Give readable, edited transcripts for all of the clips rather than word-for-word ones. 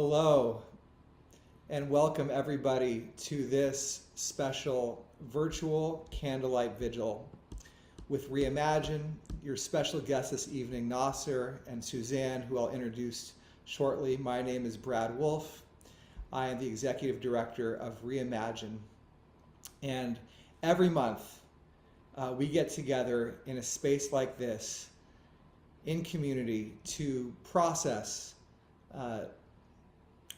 Hello, and welcome everybody to this special virtual candlelight vigil with Reimagine. Your special guests this evening, Nasser and Suzanne, who I'll introduce shortly. My name is Brad Wolf. I am the executive director of Reimagine. And every month, we get together in a space like this in community to process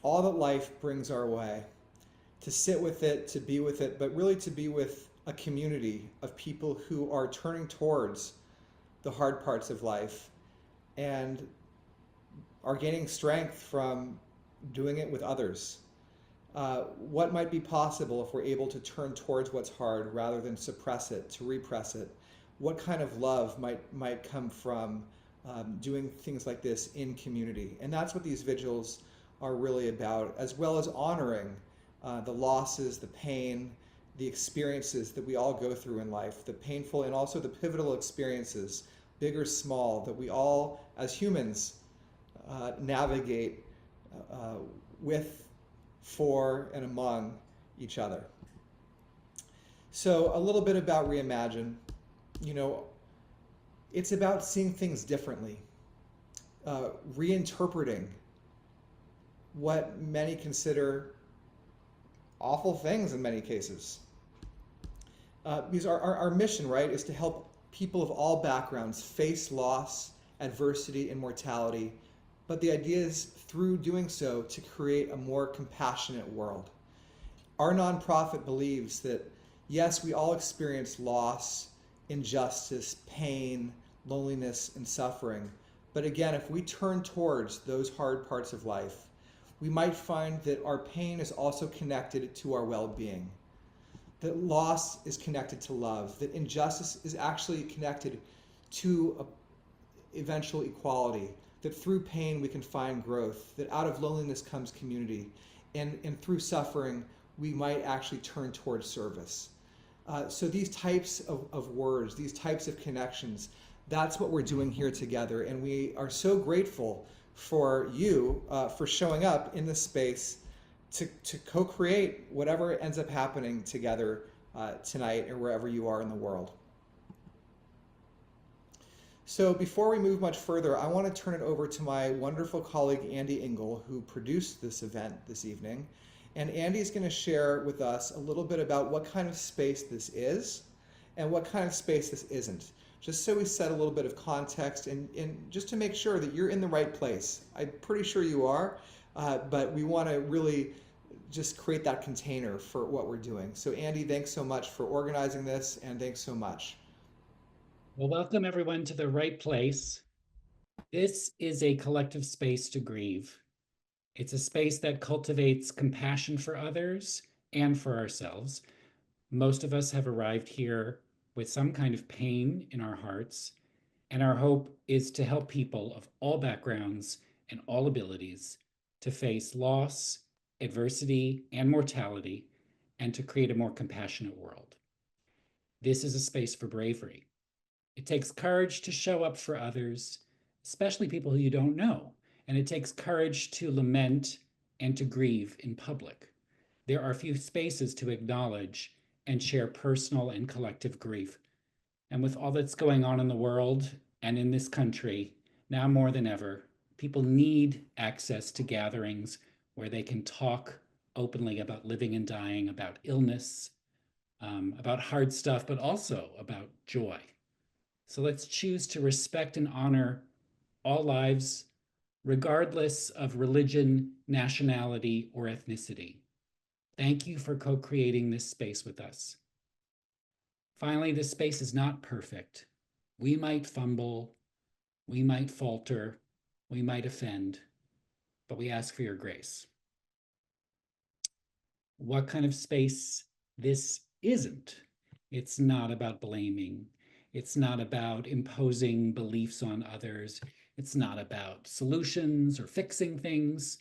all that life brings our way, to sit with it, to be with it, but really to be with a community of people who are turning towards the hard parts of life and are gaining strength from doing it with others. What might be possible if we're able to turn towards what's hard rather than suppress it, to repress it? What kind of love might come from doing things like this in community? And that's what these vigils are really about, as well as honoring the losses, the pain, the experiences that we all go through in life, the painful and also the pivotal experiences, big or small, that we all, as humans, navigate with, for, and among each other. So a little bit about Reimagine. You know, it's about seeing things differently, reinterpreting what many consider awful things in many cases. Because our mission, right, is to help people of all backgrounds face loss, adversity, and mortality. But the idea is, through doing so, to create a more compassionate world. Our nonprofit believes that, yes, we all experience loss, injustice, pain, loneliness, and suffering. But again, if we turn towards those hard parts of life, we might find that our pain is also connected to our well-being, that loss is connected to love, that injustice is actually connected to eventual equality, that through pain we can find growth, that out of loneliness comes community, and through suffering we might actually turn towards service. So these types of words, these types of connections, that's what we're doing here together, and we are so grateful for you for showing up in this space to co-create whatever ends up happening together tonight or wherever you are in the world. So before we move much further, I want to turn it over to my wonderful colleague Andy Engel, who produced this event this evening. And Andy's going to share with us a little bit about what kind of space this is and what kind of space this isn't, just so we set a little bit of context and just to make sure that you're in the right place. I'm pretty sure you are, but we want to really just create that container for what we're doing. So Andy, thanks so much for organizing this, and thanks so much. Well, welcome everyone to the right place. This is a collective space to grieve. It's a space that cultivates compassion for others and for ourselves. Most of us have arrived here with some kind of pain in our hearts, and our hope is to help people of all backgrounds and all abilities to face loss, adversity, and mortality, and to create a more compassionate world. This is a space for bravery. It takes courage to show up for others, especially people who you don't know, and it takes courage to lament and to grieve in public. There are few spaces to acknowledge and share personal and collective grief. And with all that's going on in the world and in this country, now more than ever, people need access to gatherings where they can talk openly about living and dying, about illness, about hard stuff, but also about joy. So let's choose to respect and honor all lives, regardless of religion, nationality, or ethnicity. Thank you for co-creating this space with us. Finally, this space is not perfect. We might fumble, we might falter, we might offend, but we ask for your grace. What kind of space this isn't? It's not about blaming. It's not about imposing beliefs on others. It's not about solutions or fixing things.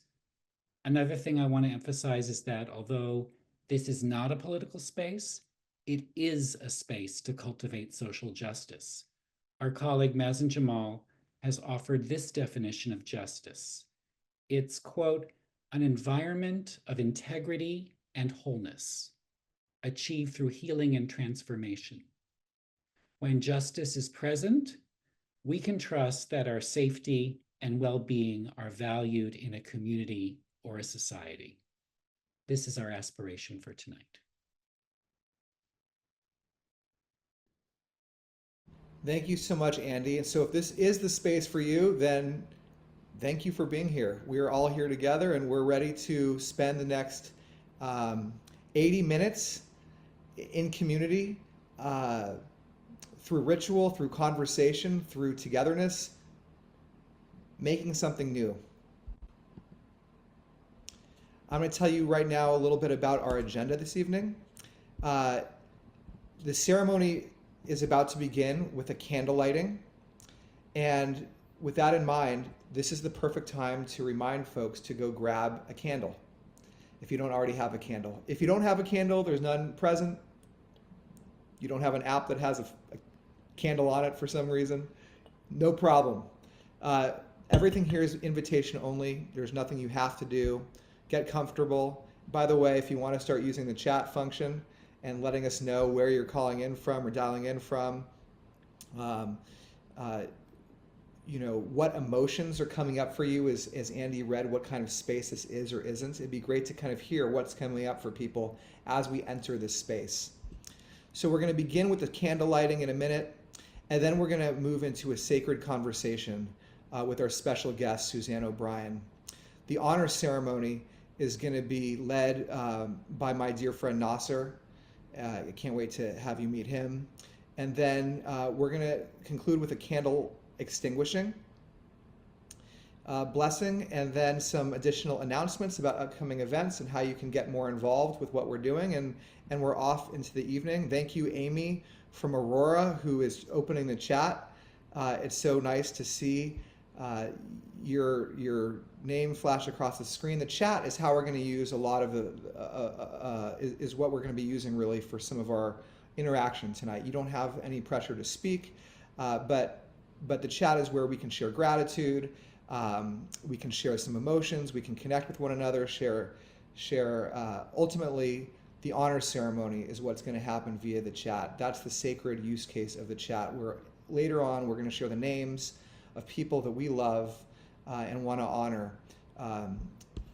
Another thing I want to emphasize is that although this is not a political space, it is a space to cultivate social justice. Our colleague Mazen Jamal has offered this definition of justice. It's, quote, an environment of integrity and wholeness, achieved through healing and transformation. When justice is present, we can trust that our safety and well-being are valued in a community or a society. This is our aspiration for tonight. Thank you so much, Andy. And so if this is the space for you, then thank you for being here. We are all here together and we're ready to spend the next 80 minutes in community, through ritual, through conversation, through togetherness, making something new. I'm going to tell you right now a little bit about our agenda this evening. The ceremony is about to begin with a candle lighting. And with that in mind, this is the perfect time to remind folks to go grab a candle if you don't already have a candle. If you don't have a candle, there's none present. You don't have an app that has a candle on it for some reason, no problem. Everything here is invitation only. There's nothing you have to do. Get comfortable. By the way, if you want to start using the chat function and letting us know where you're calling in from or dialing in from, what emotions are coming up for you as Andy read what kind of space this is or isn't. It'd be great to kind of hear what's coming up for people as we enter this space. So we're going to begin with the candle lighting in a minute, and then we're going to move into a sacred conversation with our special guest, Suzanne O'Brien. The honor ceremony is going to be led by my dear friend Nasser. I can't wait to have you meet him. And then we're going to conclude with a candle extinguishing blessing, and then some additional announcements about upcoming events and how you can get more involved with what we're doing. And we're off into the evening. Thank you, Amy from Aurora, who is opening the chat. It's so nice to see your name flash across the screen. The chat is how we're going to use a lot of is what we're going to be using really for some of our interaction tonight. You don't have any pressure to speak, but the chat is where we can share gratitude, we can share some emotions, we can connect with one another, share. Ultimately, the honor ceremony is what's going to happen via the chat. That's the sacred use case of the chat, where later on we're going to share the names of people that we love and want to honor,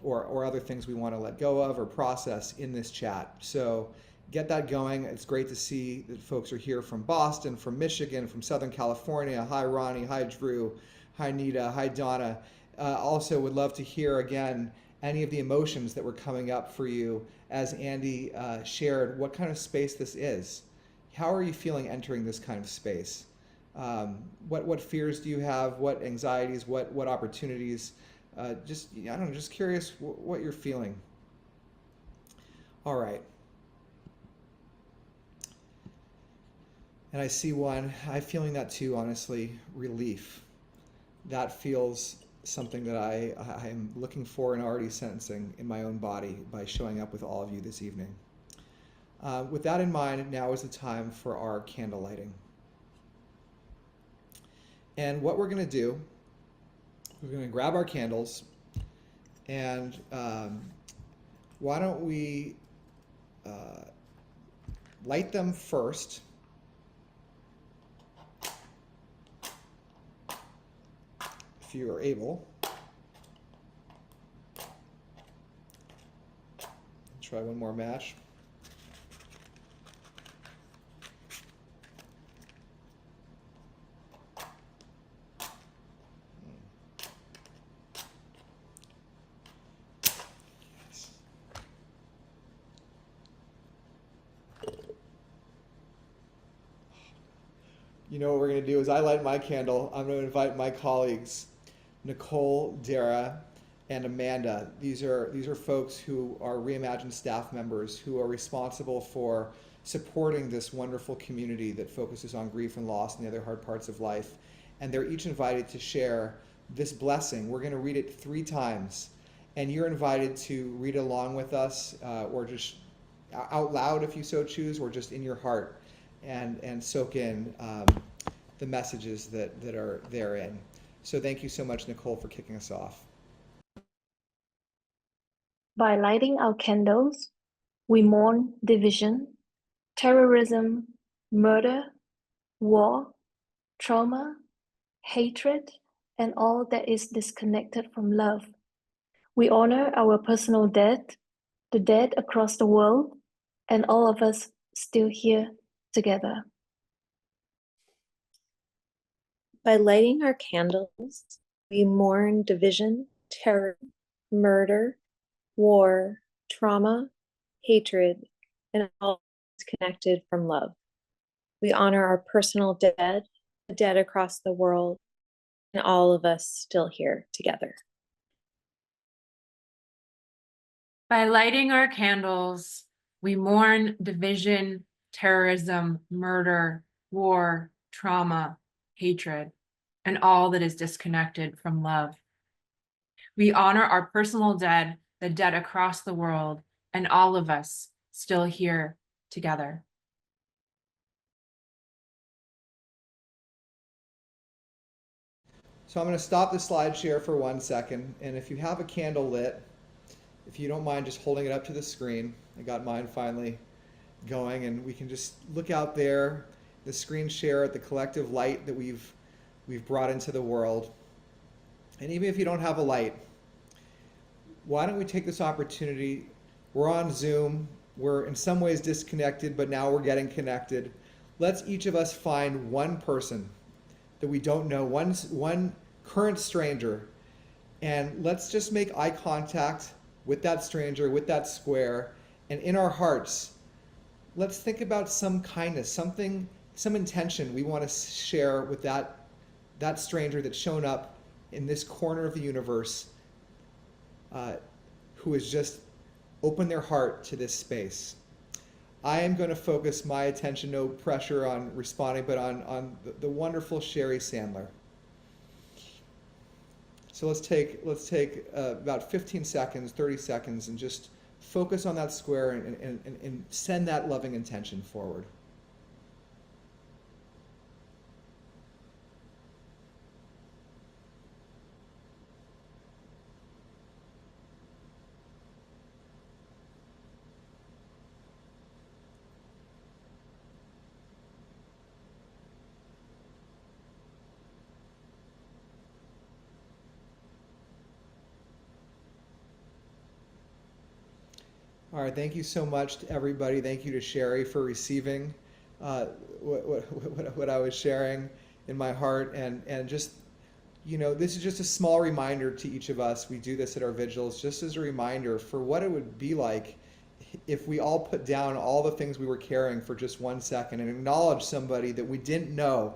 or other things we want to let go of or process in this chat. So get that going. It's great to see that folks are here from Boston, from Michigan, from Southern California. Hi, Ronnie. Hi, Drew. Hi, Nita. Hi, Donna. Also would love to hear again any of the emotions that were coming up for you as Andy shared what kind of space this is. How are you feeling entering this kind of space? What fears do you have? What anxieties? What opportunities? Just curious what you're feeling. All right. And I see one. I'm feeling that too, honestly. Relief. That feels something that I am looking for and already sensing in my own body by showing up with all of you this evening. With that in mind, now is the time for our candle lighting. And what we're going to do, we're going to grab our candles, and why don't we light them first. If you are able. Try one more match. You know what we're going to do is I light my candle. I'm going to invite my colleagues, Nicole, Dara, and Amanda. These are folks who are Reimagine staff members who are responsible for supporting this wonderful community that focuses on grief and loss and the other hard parts of life. And they're each invited to share this blessing. We're going to read it 3 times, and you're invited to read along with us, or just out loud if you so choose, or just in your heart, and soak in the messages that are therein. So thank you so much, Nicole, for kicking us off. By lighting our candles, we mourn division, terrorism, murder, war, trauma, hatred, and all that is disconnected from love. We honor our personal dead, the dead across the world, and all of us still here together. By lighting our candles, we mourn division, terror, murder, war, trauma, hatred, and all connected from love. We honor our personal dead, the dead across the world, and all of us still here together. By lighting our candles, we mourn division, terrorism, murder, war, trauma, hatred, and all that is disconnected from love. We honor our personal dead, the dead across the world, and all of us still here together. So I'm going to stop the slide share for 1 second, and if you have a candle lit, if you don't mind just holding it up to the screen, I got mine finally going, and we can just look out there, the screen share at the collective light that we've brought into the world. And even if you don't have a light, why don't we take this opportunity? We're on Zoom, we're in some ways disconnected, but now we're getting connected. Let's each of us find one person that we don't know, one current stranger, and let's just make eye contact with that stranger, with that square, and in our hearts, let's think about some kindness, some intention we want to share with that stranger that's shown up in this corner of the universe, who has just opened their heart to this space. I am going to focus my attention, no pressure on responding, but on the wonderful Sherry Sandler. So let's take about 15 seconds, 30 seconds, and just focus on that square and send that loving intention forward. All right, thank you so much to everybody. Thank you to Sherry for receiving what I was sharing in my heart. And just, this is just a small reminder to each of us. We do this at our vigils, just as a reminder for what it would be like if we all put down all the things we were carrying for just 1 second and acknowledge somebody that we didn't know.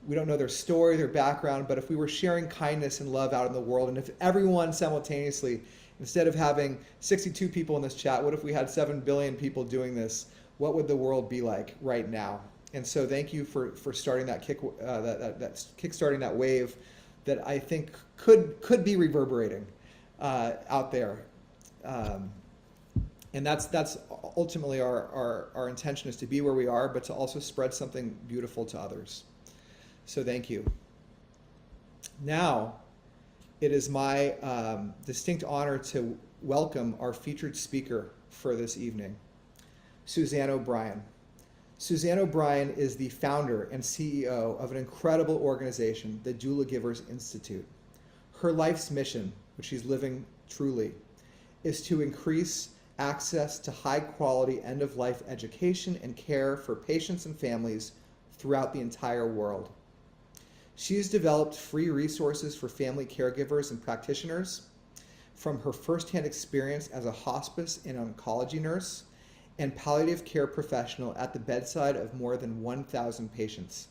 We don't know their story, their background, but if we were sharing kindness and love out in the world, and if everyone simultaneously, instead of having 62 people in this chat, what if we had 7 billion people doing this? What would the world be like right now? And so thank you for starting that kickstarting that wave that I think could be reverberating out there. And that's ultimately our intention, is to be where we are, but to also spread something beautiful to others. So thank you. Now, it is my distinct honor to welcome our featured speaker for this evening, Suzanne O'Brien. Suzanne O'Brien is the founder and CEO of an incredible organization, the Doulagivers Institute. Her life's mission, which she's living truly, is to increase access to high-quality end-of-life education and care for patients and families throughout the entire world. She has developed free resources for family caregivers and practitioners from her firsthand experience as a hospice and oncology nurse and palliative care professional at the bedside of more than 1,000 patients.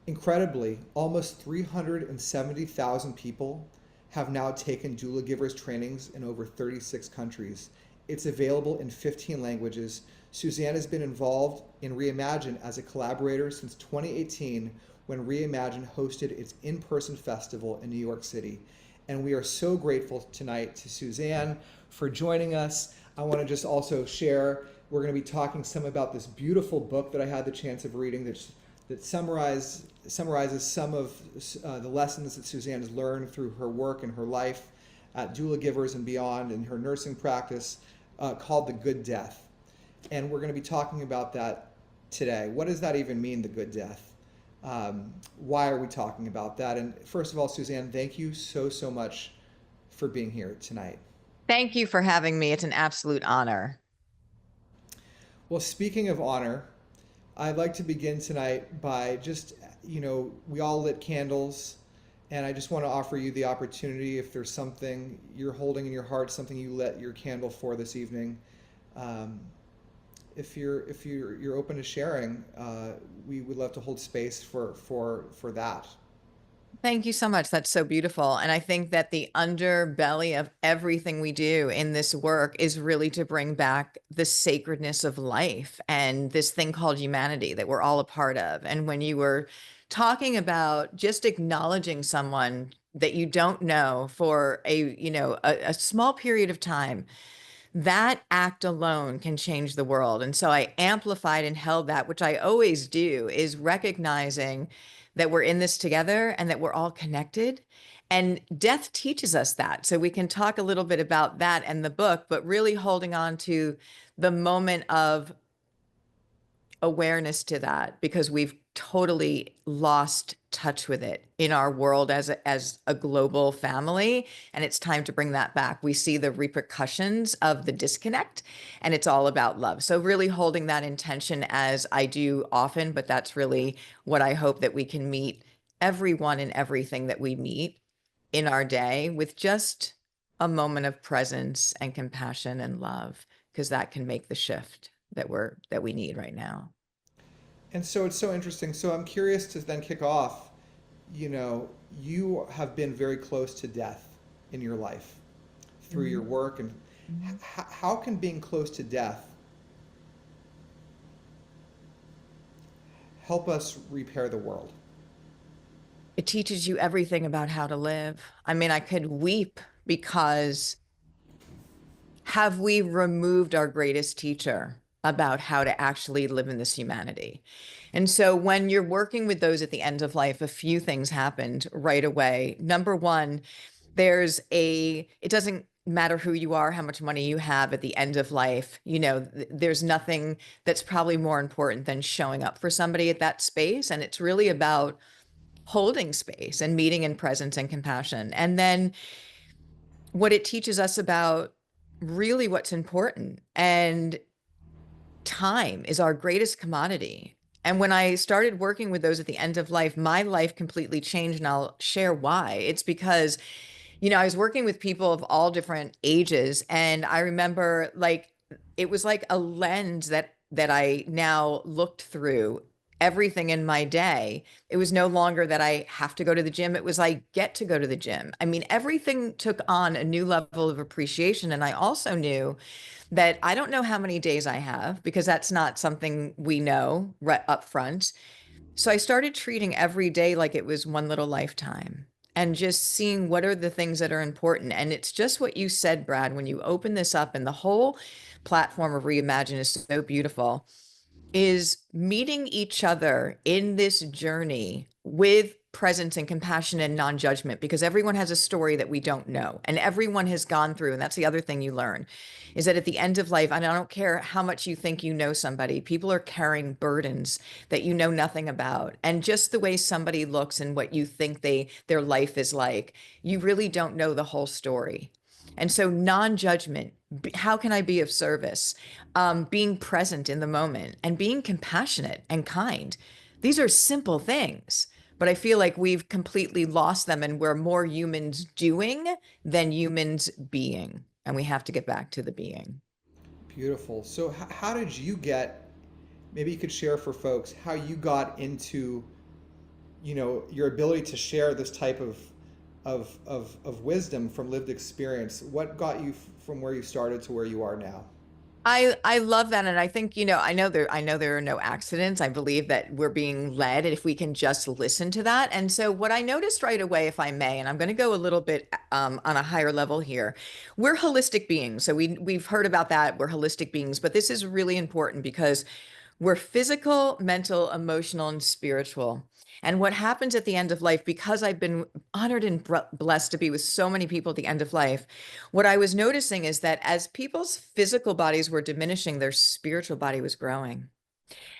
Incredibly, almost 370,000 people have now taken Doulagivers trainings in over 36 countries. It's available in 15 languages. Suzanne has been involved in Reimagine as a collaborator since 2018, when Reimagine hosted its in-person festival in New York City. And we are so grateful tonight to Suzanne for joining us. I want to just also share, we're going to be talking some about this beautiful book that I had the chance of reading that summarizes some of the lessons that Suzanne has learned through her work and her life at Doulagivers and beyond in her nursing practice, called The Good Death. And we're going to be talking about that today. What does that even mean, the good death? Why are we talking about that? And first of all, Suzanne, thank you so much for being here tonight. Thank you for having me. It's an absolute honor. Well, speaking of honor, I'd like to begin tonight by just, we all lit candles, and I just want to offer you the opportunity, if there's something you're holding in your heart, something you lit your candle for this evening, if you're open to sharing, we would love to hold space for that. Thank you so much. That's so beautiful. And I think that the underbelly of everything we do in this work is really to bring back the sacredness of life and this thing called humanity that we're all a part of. And when you were talking about just acknowledging someone that you don't know for a small period of time, that act alone can change the world. And so I amplified and held that, which I always do, is recognizing that we're in this together and that we're all connected. And death teaches us that. So we can talk a little bit about that and the book, but really holding on to the moment of awareness to that, because we've totally lost touch with it in our world as a global family. And it's time to bring that back. We see the repercussions of the disconnect, and it's all about love. So really holding that intention, as I do often, but that's really what I hope that we can meet everyone and everything that we meet in our day with just a moment of presence and compassion and love, because that can make the shift that we need right now. And so it's so interesting. So I'm curious to then kick off, you have been very close to death in your life through your work. And how can being close to death help us repair the world? It teaches you everything about how to live. I mean, I could weep, because have we removed our greatest teacher about how to actually live in this humanity? And so when you're working with those at the end of life, a few things happened right away. Number one, it doesn't matter who you are, how much money you have at the end of life, there's nothing that's probably more important than showing up for somebody at that space. And it's really about holding space and meeting in presence and compassion. And then what it teaches us about really what's important, and time is our greatest commodity. And when I started working with those at the end of life, my life completely changed, and I'll share why. It's because, I was working with people of all different ages, and I remember it was like a lens that I now looked through everything in my day. It was no longer that I have to go to the gym. It was I get to go to the gym. I mean, everything took on a new level of appreciation. And I also knew that I don't know how many days I have, because that's not something we know right up front. So I started treating every day like it was one little lifetime, and just seeing what are the things that are important. And it's just what you said, Brad, when you open this up, and the whole platform of Reimagine is so beautiful, is meeting each other in this journey with presence and compassion and non-judgment, because everyone has a story that we don't know, and everyone has gone through. And that's the other thing you learn, is that at the end of life, and I don't care how much you think you know somebody, people are carrying burdens that you know nothing about. And just the way somebody looks and what you think their life is like, you really don't know the whole story. And so non-judgment, how can I be of service? Being present in the moment and being compassionate and kind. These are simple things, but I feel like we've completely lost them, and we're more humans doing than humans being. And we have to get back to the being. Beautiful. So how did you maybe you could share for folks how you got into, your ability to share this type of wisdom from lived experience. What got you from where you started to where you are now? I love that. And I think, I know there are no accidents. I believe that we're being led, and if we can just listen to that. And so what I noticed right away, if I may, and I'm going to go a little bit on a higher level here, we're holistic beings. So we've heard about that. We're holistic beings, but this is really important, because We're physical, mental, emotional, and spiritual. And what happens at the end of life, because I've been honored and blessed to be with so many people at the end of life, what I was noticing is that as people's physical bodies were diminishing, their spiritual body was growing.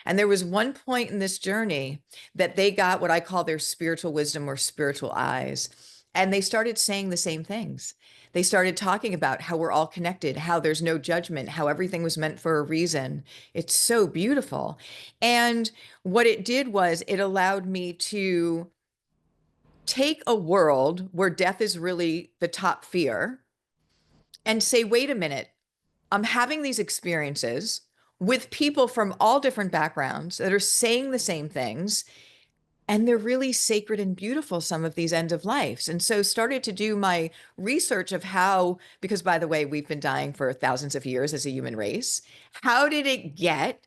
And there was one point in this journey that they got what I call their spiritual wisdom or spiritual eyes. And they started saying the same things. They started talking about how we're all connected, how there's no judgment, how everything was meant for a reason. It's so beautiful. And what it did was it allowed me to take a world where death is really the top fear and say, wait a minute, I'm having these experiences with people from all different backgrounds that are saying the same things. And they're really sacred and beautiful, some of these end of lives. And so started to do my research of how, because by the way, we've been dying for thousands of years as a human race. How did it get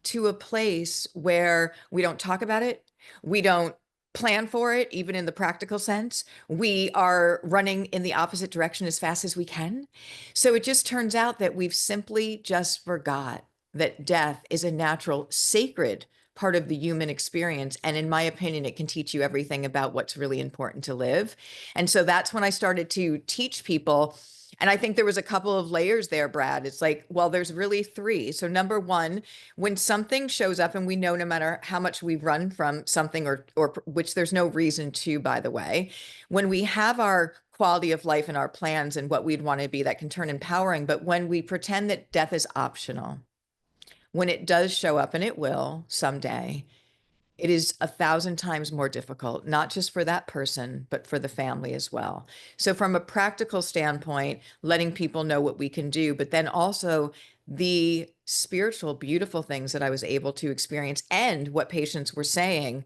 to a place where we don't talk about it? We don't plan for it, even in the practical sense. We are running in the opposite direction as fast as we can. So it just turns out that we've simply just forgot that death is a natural, sacred part of the human experience. And in my opinion, it can teach you everything about what's really important to live. And so that's when I started to teach people. And I think there was a couple of layers there, Brad. It's like, well, there's really three. So number one, when something shows up, and we know no matter how much we run from something or which there's no reason to, by the way, when we have our quality of life and our plans and what we'd want to be, that can turn empowering. But when we pretend that death is optional, when it does show up, and it will someday, it is 1,000 times more difficult, not just for that person, but for the family as well. So from a practical standpoint, letting people know what we can do, but then also the spiritual, beautiful things that I was able to experience and what patients were saying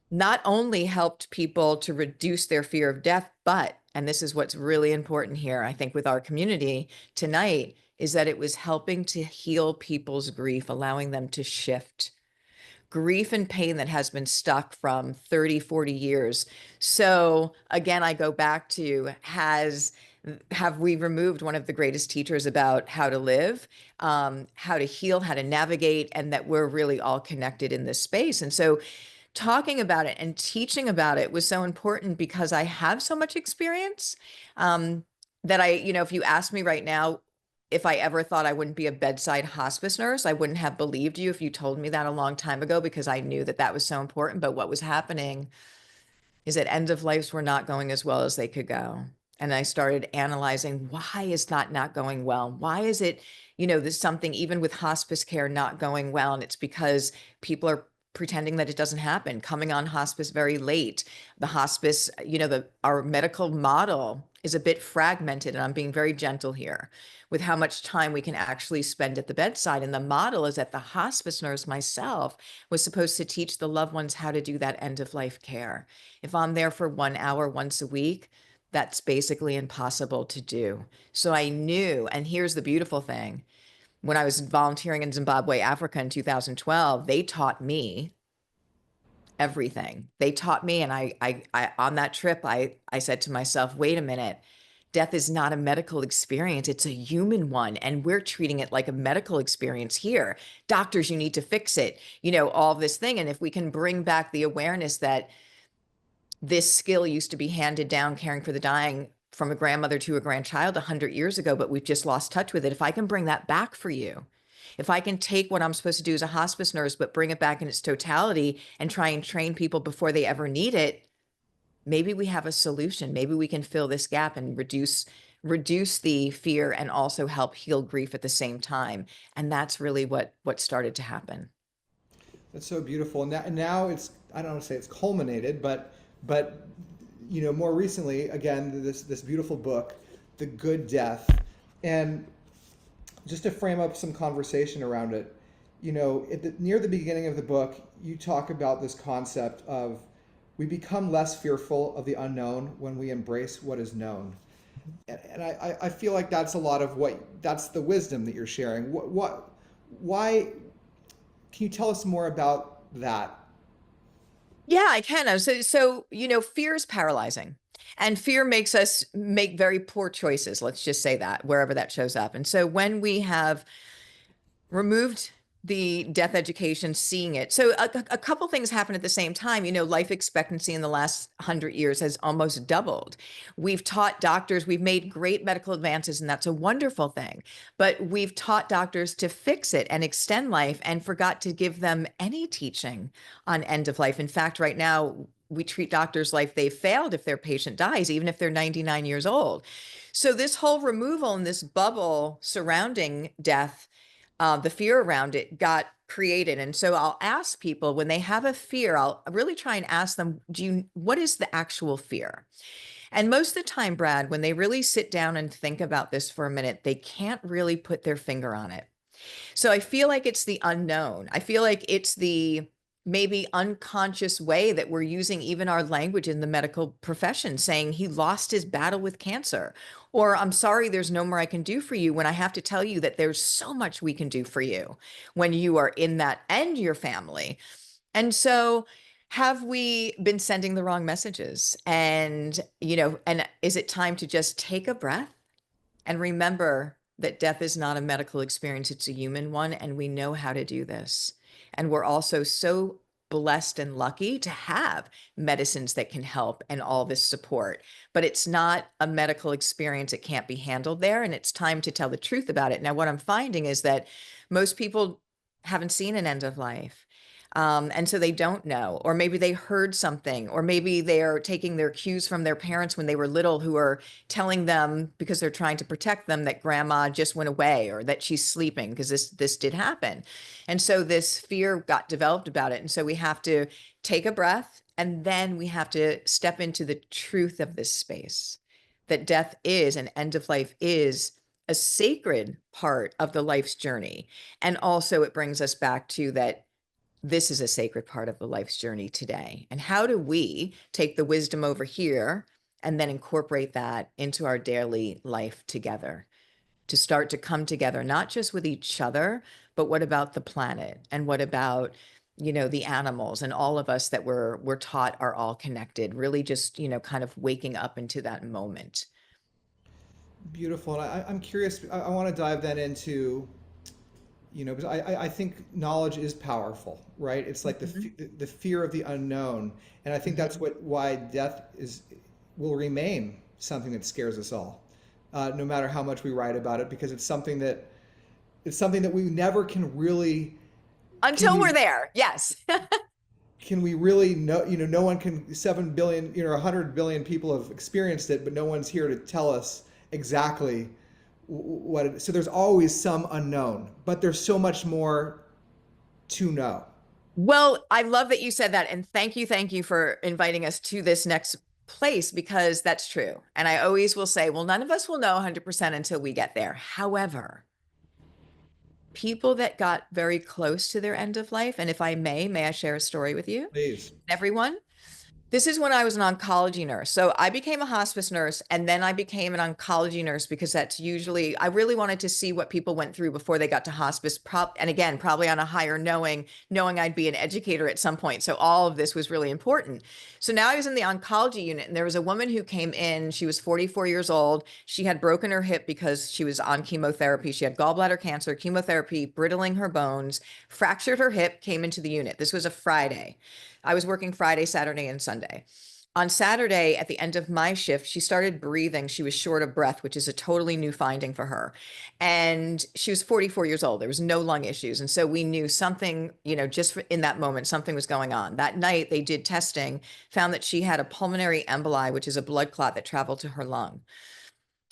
not only helped people to reduce their fear of death, but, and this is what's really important here, I think with our community tonight, is that it was helping to heal people's grief, allowing them to shift grief and pain that has been stuck from 30, 40 years. So again, I go back to, have we removed one of the greatest teachers about how to live, how to heal, how to navigate, and that we're really all connected in this space. And so talking about it and teaching about it was so important because I have so much experience that if you ask me right now, if I ever thought I wouldn't be a bedside hospice nurse, I wouldn't have believed you if you told me that a long time ago, because I knew that that was so important. But what was happening is that end of lives were not going as well as they could go. And I started analyzing, why is that not going well? Why is it, there's something even with hospice care not going well? And it's because people are pretending that it doesn't happen, coming on hospice very late. The hospice, our medical model is a bit fragmented, and I'm being very gentle here with how much time we can actually spend at the bedside. And the model is that the hospice nurse, myself, was supposed to teach the loved ones how to do that end of life care. If I'm there for 1 hour once a week, that's basically impossible to do. So I knew, and here's the beautiful thing, when I was volunteering in Zimbabwe, Africa in 2012, they taught me everything. They taught me, and I on that trip, I said to myself, wait a minute, death is not a medical experience, it's a human one, and we're treating it like a medical experience here. Doctors, you need to fix it, all this thing. And if we can bring back the awareness that this skill used to be handed down, caring for the dying, from a grandmother to a grandchild 100 years ago, but we've just lost touch with it. If I can bring that back for you, if I can take what I'm supposed to do as a hospice nurse, but bring it back in its totality and try and train people before they ever need it, maybe we have a solution. Maybe we can fill this gap and reduce the fear and also help heal grief at the same time. And that's really what started to happen. That's so beautiful. Now it's, I don't want to say it's culminated, but more recently, again, this beautiful book, The Good Death. And just to frame up some conversation around it, near the beginning of the book, you talk about this concept of we become less fearful of the unknown when we embrace what is known. And I feel like that's a lot of that's the wisdom that you're sharing. Why, can you tell us more about that? Yeah, I can. So, fear is paralyzing, and fear makes us make very poor choices. Let's just say that, wherever that shows up. And so when we have removed the death education, seeing it. So a couple things happen at the same time. Life expectancy in the last 100 years has almost doubled. We've taught doctors, we've made great medical advances, and that's a wonderful thing. But we've taught doctors to fix it and extend life and forgot to give them any teaching on end of life. In fact, right now, we treat doctors like they've failed if their patient dies, even if they're 99 years old. So this whole removal and this bubble surrounding death, the fear around it got created. And so I'll ask people when they have a fear, I'll really try and ask them, what is the actual fear? And most of the time, Brad, when they really sit down and think about this for a minute, they can't really put their finger on it. So I feel like it's the unknown. I feel like it's the maybe unconscious way that we're using even our language in the medical profession, saying he lost his battle with cancer, or I'm sorry, there's no more I can do for you, when I have to tell you that there's so much we can do for you when you are in that and your family. And so have we been sending the wrong messages? And, and is it time to just take a breath and remember that death is not a medical experience, it's a human one, and we know how to do this. And we're also so blessed and lucky to have medicines that can help and all this support. But it's not a medical experience. It can't be handled there. And it's time to tell the truth about it. Now, what I'm finding is that most people haven't seen an end of life. And so they don't know, or maybe they heard something, or maybe they're taking their cues from their parents when they were little, who are telling them, because they're trying to protect them, that grandma just went away, or that she's sleeping, because this did happen. And so this fear got developed about it. And so we have to take a breath, and then we have to step into the truth of this space, that death is, and end of life is, a sacred part of the life's journey. And also it brings us back to that this is a sacred part of the life's journey today. And how do we take the wisdom over here and then incorporate that into our daily life together, to start to come together, not just with each other, but what about the planet? And what about, the animals and all of us that we're taught are all connected, really just, kind of waking up into that moment. Beautiful. And I'm curious, I want to dive then into, because I think knowledge is powerful, right? It's like the fear of the unknown. And I think that's why death will remain something that scares us all, no matter how much we write about it, because it's something that we never can really, until we're there. Yes. Can we really know, no one can, 7 billion, 100 billion people have experienced it, but no one's here to tell us exactly what it is. So there's always some unknown, but there's so much more to know. Well, I love that you said that. And thank you for inviting us to this next place, because that's true. And I always will say, well, none of us will know 100% until we get there. However, people that got very close to their end of life, and if I may I share a story with you? Please. Everyone? This is when I was an oncology nurse. So I became a hospice nurse, and then I became an oncology nurse, because that's usually, I really wanted to see what people went through before they got to hospice. And again, probably on a higher knowing I'd be an educator at some point. So all of this was really important. So now I was in the oncology unit, and there was a woman who came in. She was 44 years old. She had broken her hip because she was on chemotherapy. She had gallbladder cancer, chemotherapy, brittling her bones, fractured her hip, came into the unit. This was a Friday. I was working Friday, Saturday, and Sunday. On Saturday, at the end of my shift, she started breathing. She was short of breath, which is a totally new finding for her. And she was 44 years old. There was no lung issues. And so we knew something, just in that moment, something was going on. That night, they did testing, found that she had a pulmonary emboli, which is a blood clot that traveled to her lung.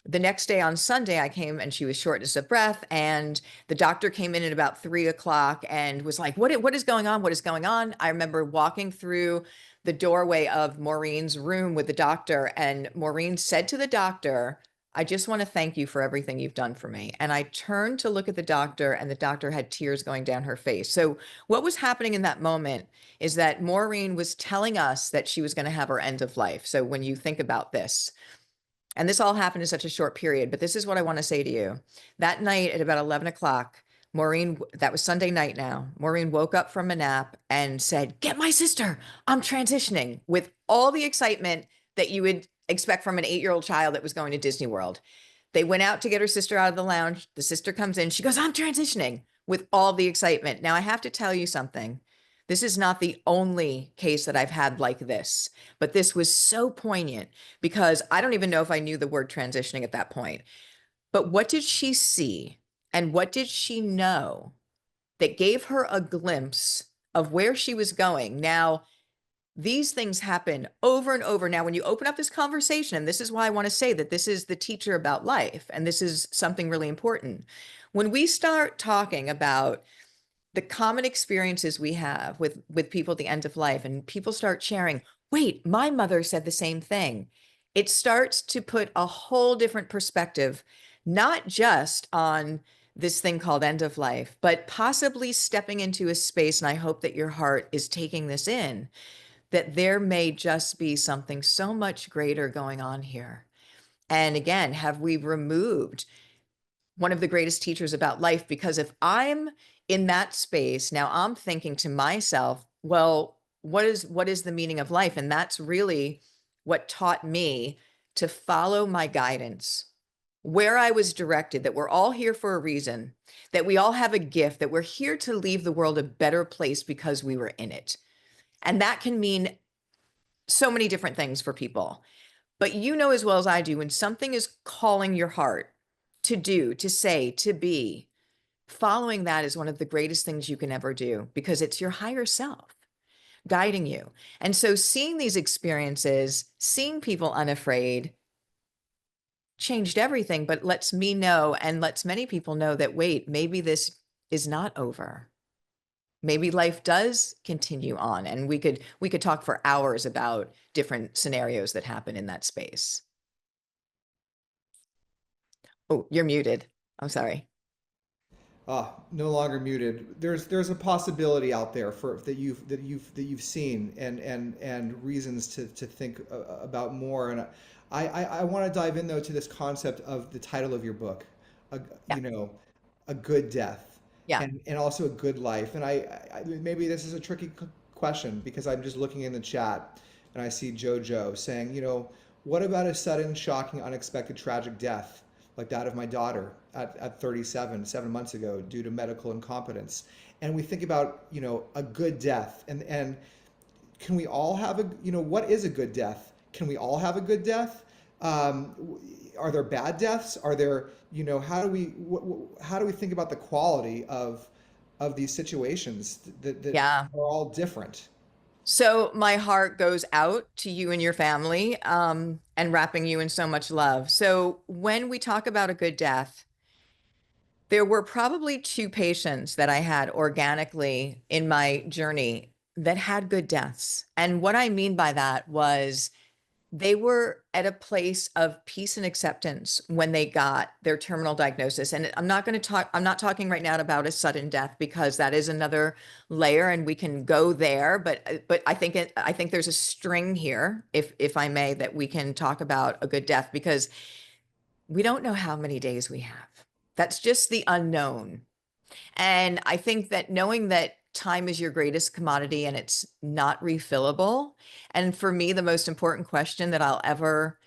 The next day on Sunday, I came and she was shortness of breath, and the doctor came in at about 3:00 and was like, what is going on? What is going on? I remember walking through the doorway of Maureen's room with the doctor, and Maureen said to the doctor, I just want to thank you for everything you've done for me. And I turned to look at the doctor, and the doctor had tears going down her face. So what was happening in that moment is that Maureen was telling us that she was going to have her end of life. So when you think about this, and this all happened in such a short period, but this is what I want to say to you. That night at about 11:00, Maureen, that was Sunday night now, Maureen woke up from a nap and said, get my sister, I'm transitioning, with all the excitement that you would expect from an 8-year-old child that was going to Disney World. They went out to get her sister out of the lounge. The sister comes in, she goes, I'm transitioning. with all the excitement. Now, I have to tell you something. This is not the only case that I've had like this, but this was so poignant because I don't even know if I knew the word transitioning at that point. But what did she see and what did she know that gave her a glimpse of where she was going? Now, these things happen over and over. Now, when you open up this conversation, and this is why I want to say that this is the teacher about life, and this is something really important. When we start talking about the common experiences we have with people at the end of life, and people start sharing, wait, my mother said the same thing. It starts to put a whole different perspective, not just on this thing called end of life, but possibly stepping into a space, and I hope that your heart is taking this in, that there may just be something so much greater going on here. And again, have we removed one of the greatest teachers about life? Because if I'm in that space, now I'm thinking to myself, well, what is the meaning of life? And that's really what taught me to follow my guidance, where I was directed, that we're all here for a reason, that we all have a gift, that we're here to leave the world a better place because we were in it. And that can mean so many different things for people. But you know as well as I do, when something is calling your heart to do, to say, to be, following that is one of the greatest things you can ever do, because it's your higher self guiding you. And so seeing these experiences, seeing people unafraid, changed everything, but lets me know and lets many people know that, wait, maybe this is not over. Maybe life does continue on, and we could talk for hours about different scenarios that happen in that space. Oh, you're muted. I'm sorry. No longer muted. There's a possibility out there for that you've seen and reasons to think about more. And I want to dive in though to this concept of the title of your book, Yeah. you know, a good death, Yeah. and also a good life. And I maybe this is a tricky question because I'm just looking in the chat and I see JoJo saying, you know, what about a sudden, shocking, unexpected, tragic death like that of my daughter at 37, 7 months ago, due to medical incompetence? And we think about, you know, a good death, and can we all have a, you know, what is a good death? Can we all have a good death? Are there bad deaths? Are there, you know, how do we think about the quality of these situations that Yeah. are all different? So my heart goes out to you and your family, and wrapping you in so much love. So when we talk about a good death, there were probably 2 patients that I had organically in my journey that had good deaths. And what I mean by that was they were at a place of peace and acceptance when they got their terminal diagnosis. And I'm not talking right now about a sudden death, because that is another layer and we can go there. But I think there's a string here, if I may, that we can talk about a good death, because we don't know how many days we have. That's just the unknown. And I think that knowing that time is your greatest commodity and it's not refillable. And for me, the most important question that I'll ever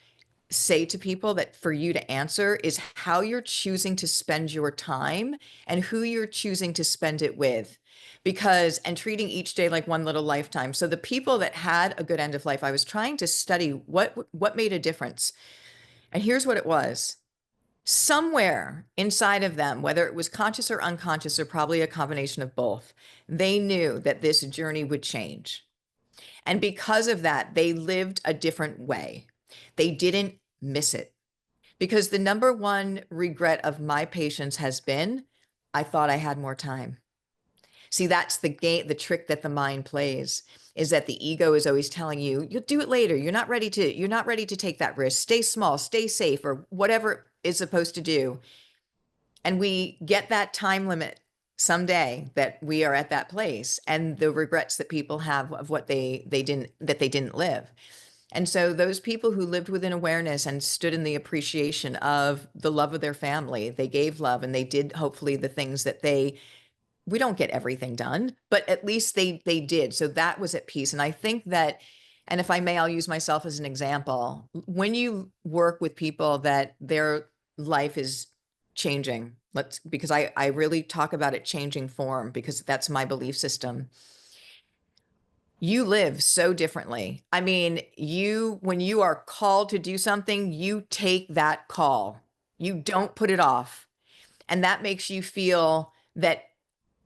say to people that for you to answer is how you're choosing to spend your time and who you're choosing to spend it with. And treating each day like one little lifetime. So the people that had a good end of life, I was trying to study what made a difference. And here's what it was. Somewhere inside of them, whether it was conscious or unconscious, or probably a combination of both, they knew that this journey would change. And because of that, they lived a different way. They didn't miss it. Because the number one regret of my patients has been, I thought I had more time. See, that's the trick that the mind plays, is that the ego is always telling you, you'll do it later. You're not ready to take that risk. Stay small, stay safe, or whatever is supposed to do. And we get that time limit someday that we are at that place, and the regrets that people have of what they didn't live. And so those people who lived within awareness and stood in the appreciation of the love of their family, they gave love, and they did hopefully the things that we don't get everything done, but at least they did. So that was at peace. And I think that, and if I may, I'll use myself as an example. When you work with people that their life is changing. Because I really talk about it changing form because that's my belief system. You live so differently. I mean, when you are called to do something, you take that call. You don't put it off. And that makes you feel that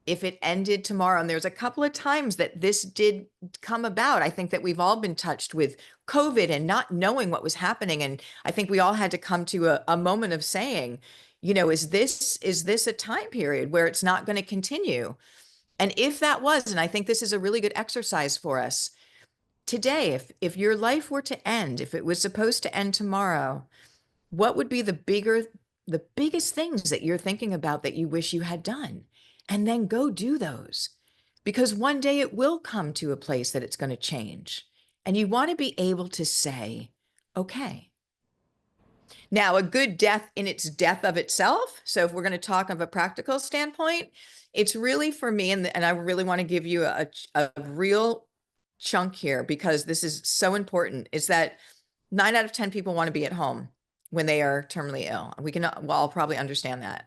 if it ended tomorrow, and there's a couple of times that this did come about, I think that we've all been touched with COVID and not knowing what was happening. And I think we all had to come to a moment of saying, is this a time period where it's not going to continue? And if that was, and I think this is a really good exercise for us today, if your life were to end, if it was supposed to end tomorrow, what would be the biggest things that you're thinking about that you wish you had done? And then go do those. Because one day it will come to a place that it's going to change. And you want to be able to say, okay. Now, a good death in its death of itself. So if we're going to talk of a practical standpoint, it's really for me, and I really want to give you a real chunk here because this is so important, is that 9 out of 10 people want to be at home when they are terminally ill. I'll probably understand that.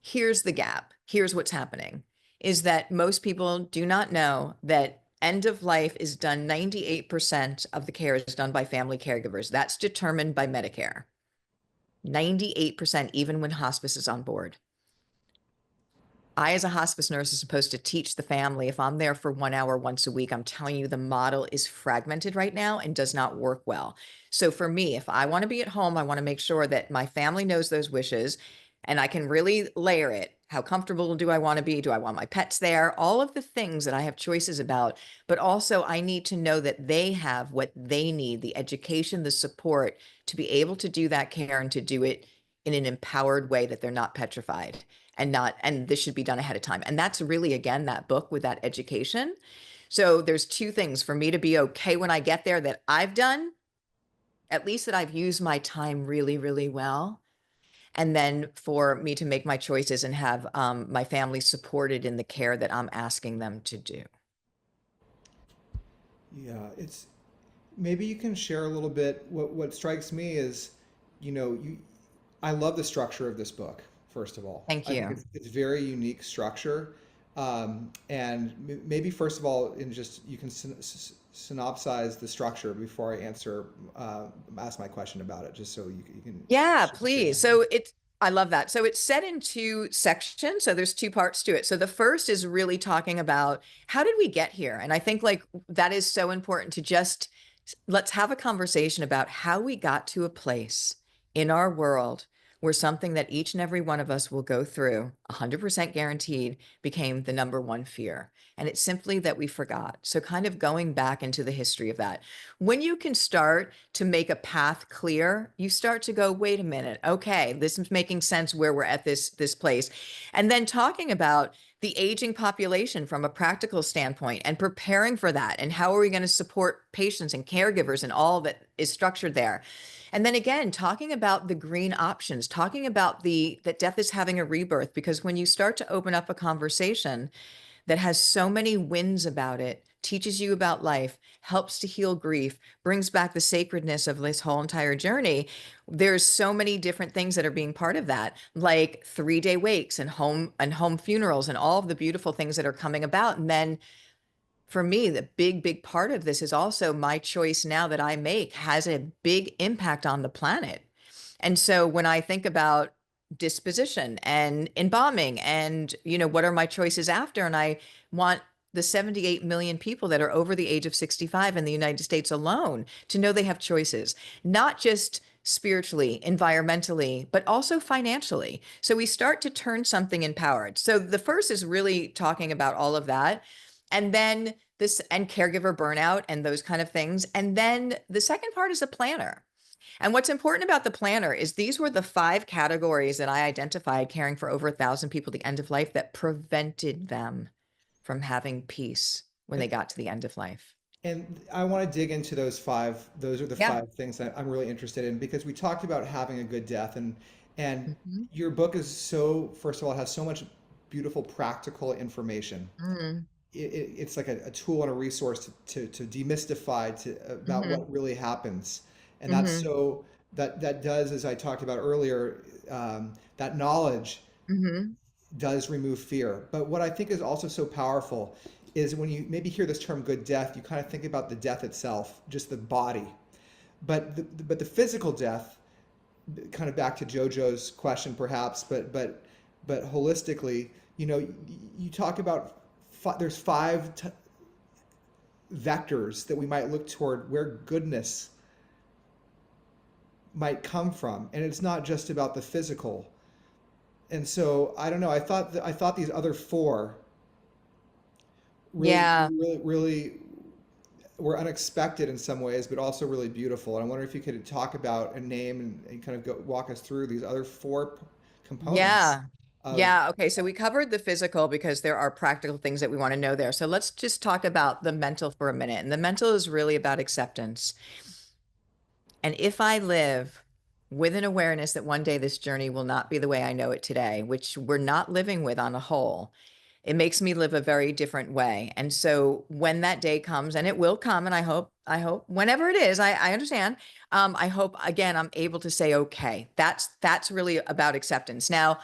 Here's the gap. Here's what's happening is that most people do not know that end of life is done, 98% of the care is done by family caregivers. That's determined by Medicare. 98%, even when hospice is on board. I, as a hospice nurse, is supposed to teach the family. If I'm there for 1 hour once a week, I'm telling you the model is fragmented right now and does not work well. So for me, if I want to be at home, I want to make sure that my family knows those wishes and I can really layer it. How comfortable do I want to be? Do I want my pets there? All of the things that I have choices about, but also I need to know that they have what they need, the education, the support to be able to do that care and to do it in an empowered way that they're not petrified and this should be done ahead of time. And that's really, again, that book with that education. So there's two things for me to be okay when I get there that I've done, at least that I've used my time really, really well. And then for me to make my choices and have my family supported in the care that I'm asking them to do. Yeah, it's maybe you can share a little bit. What strikes me is, I love the structure of this book. First of all, Thank I think you. it's very unique structure, and maybe first of all, you can synopsize the structure before I ask my question about it, just so you can. Yeah, share. please. I love that. So it's set in 2 sections. So there's 2 parts to it. So the first is really talking about how did we get here? And I think like that is so important to just let's have a conversation about how we got to a place in our world where something that each and every one of us will go through, 100% guaranteed, became the number one fear. And it's simply that we forgot. So kind of going back into the history of that. When you can start to make a path clear, you start to go, wait a minute, okay, this is making sense where we're at this place. And then talking about the aging population from a practical standpoint and preparing for that. And how are we going to support patients and caregivers and all that is structured there. And then again, talking about the green options, talking about that death is having a rebirth, because when you start to open up a conversation that has so many wins about it, teaches you about life, helps to heal grief, brings back the sacredness of this whole entire journey. There's so many different things that are being part of that, like 3-day wakes and home funerals and all of the beautiful things that are coming about. And then for me, the big part of this is also my choice now that I make has a big impact on the planet. And so when I think about disposition and embalming and, what are my choices after? And I want the 78 million people that are over the age of 65 in the United States alone to know they have choices, not just spiritually, environmentally, but also financially. So we start to turn something empowered. So the first is really talking about all of that. And then and caregiver burnout and those kind of things. And then the second part is a planner. And what's important about the planner is these were the 5 categories that I identified caring for over 1,000 people at the end of life that prevented them from having peace when they got to the end of life. And I want to dig into those 5. Those are the Yeah. 5 things that I'm really interested in, because we talked about having a good death, and Mhm. your book is so, first of all, it has so much beautiful practical information. Mhm. It's like a tool and a resource to demystify about Mhm. what really happens, and that's Mhm. so that does, as I talked about earlier, that knowledge Mm-hmm. does remove fear. But what I think is also so powerful is when you maybe hear this term good death, you kind of think about the death itself, just the body. But the physical death, kind of back to JoJo's question perhaps, but holistically, you talk about there's five vectors that we might look toward where goodness might come from, and it's not just about the physical. And so I don't know. I thought these other four really, Yeah. really, really were unexpected in some ways, but also really beautiful. And I wonder if you could talk about and name and kind of walk us through these other four components Yeah. of. Yeah. Okay. So we covered the physical because there are practical things that we want to know there. So let's just talk about the mental for a minute. And the mental is really about acceptance. And if I live with an awareness that one day this journey will not be the way I know it today, which we're not living with on a whole, it makes me live a very different way. And so when that day comes, and it will come, and I hope whenever it is, I understand. I hope again, I'm able to say, okay, that's really about acceptance. Now,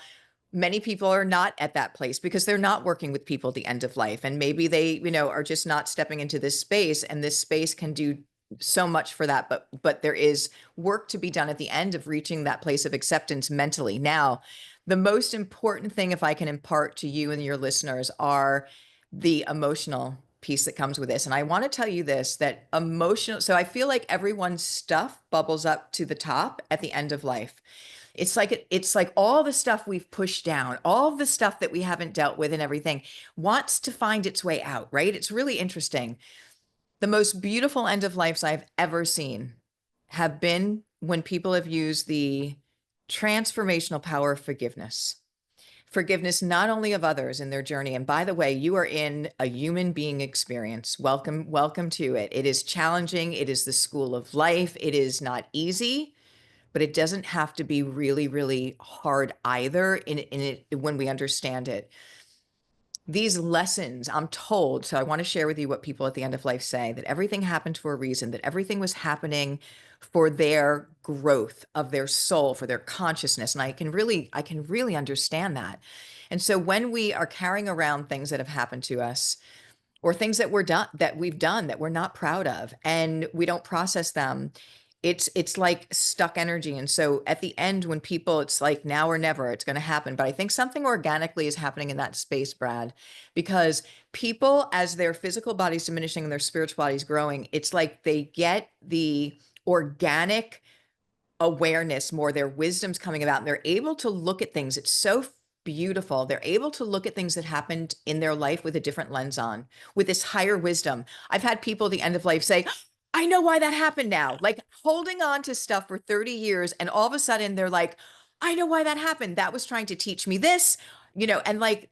many people are not at that place because they're not working with people at the end of life. And maybe they, are just not stepping into this space, and this space can do so much for that. But there is work to be done at the end of reaching that place of acceptance mentally. Now, the most important thing, if I can impart to you and your listeners, are the emotional piece that comes with this. And I want to tell you this, that emotional, so I feel like everyone's stuff bubbles up to the top at the end of life. It's like all the stuff we've pushed down, all the stuff that we haven't dealt with and everything wants to find its way out, right? It's really interesting. The most beautiful end of lives I've ever seen have been when people have used the transformational power of forgiveness. Forgiveness not only of others in their journey. And by the way, you are in a human being experience. Welcome, welcome to it. It is challenging. It is the school of life. It is not easy, but it doesn't have to be really, really hard either in it when we understand it. These lessons, I'm told, so I want to share with you what people at the end of life say, that everything happened for a reason, that everything was happening for their growth of their soul, for their consciousness. And I can really understand that. And so when we are carrying around things that have happened to us, or things that we've done that we're not proud of, and we don't process them, it's like stuck energy. And so at the end, when people, it's like now or never, it's going to happen. But I think something organically is happening in that space, Brad, because people, as their physical body's diminishing and their spiritual body's growing, it's like they get the organic awareness more, their wisdom's coming about, and they're able to look at things. It's so beautiful. They're able to look at things that happened in their life with a different lens on, with this higher wisdom. I've had people at the end of life say, I know why that happened now. Like holding on to stuff for 30 years. And all of a sudden they're like, I know why that happened. That was trying to teach me this, and like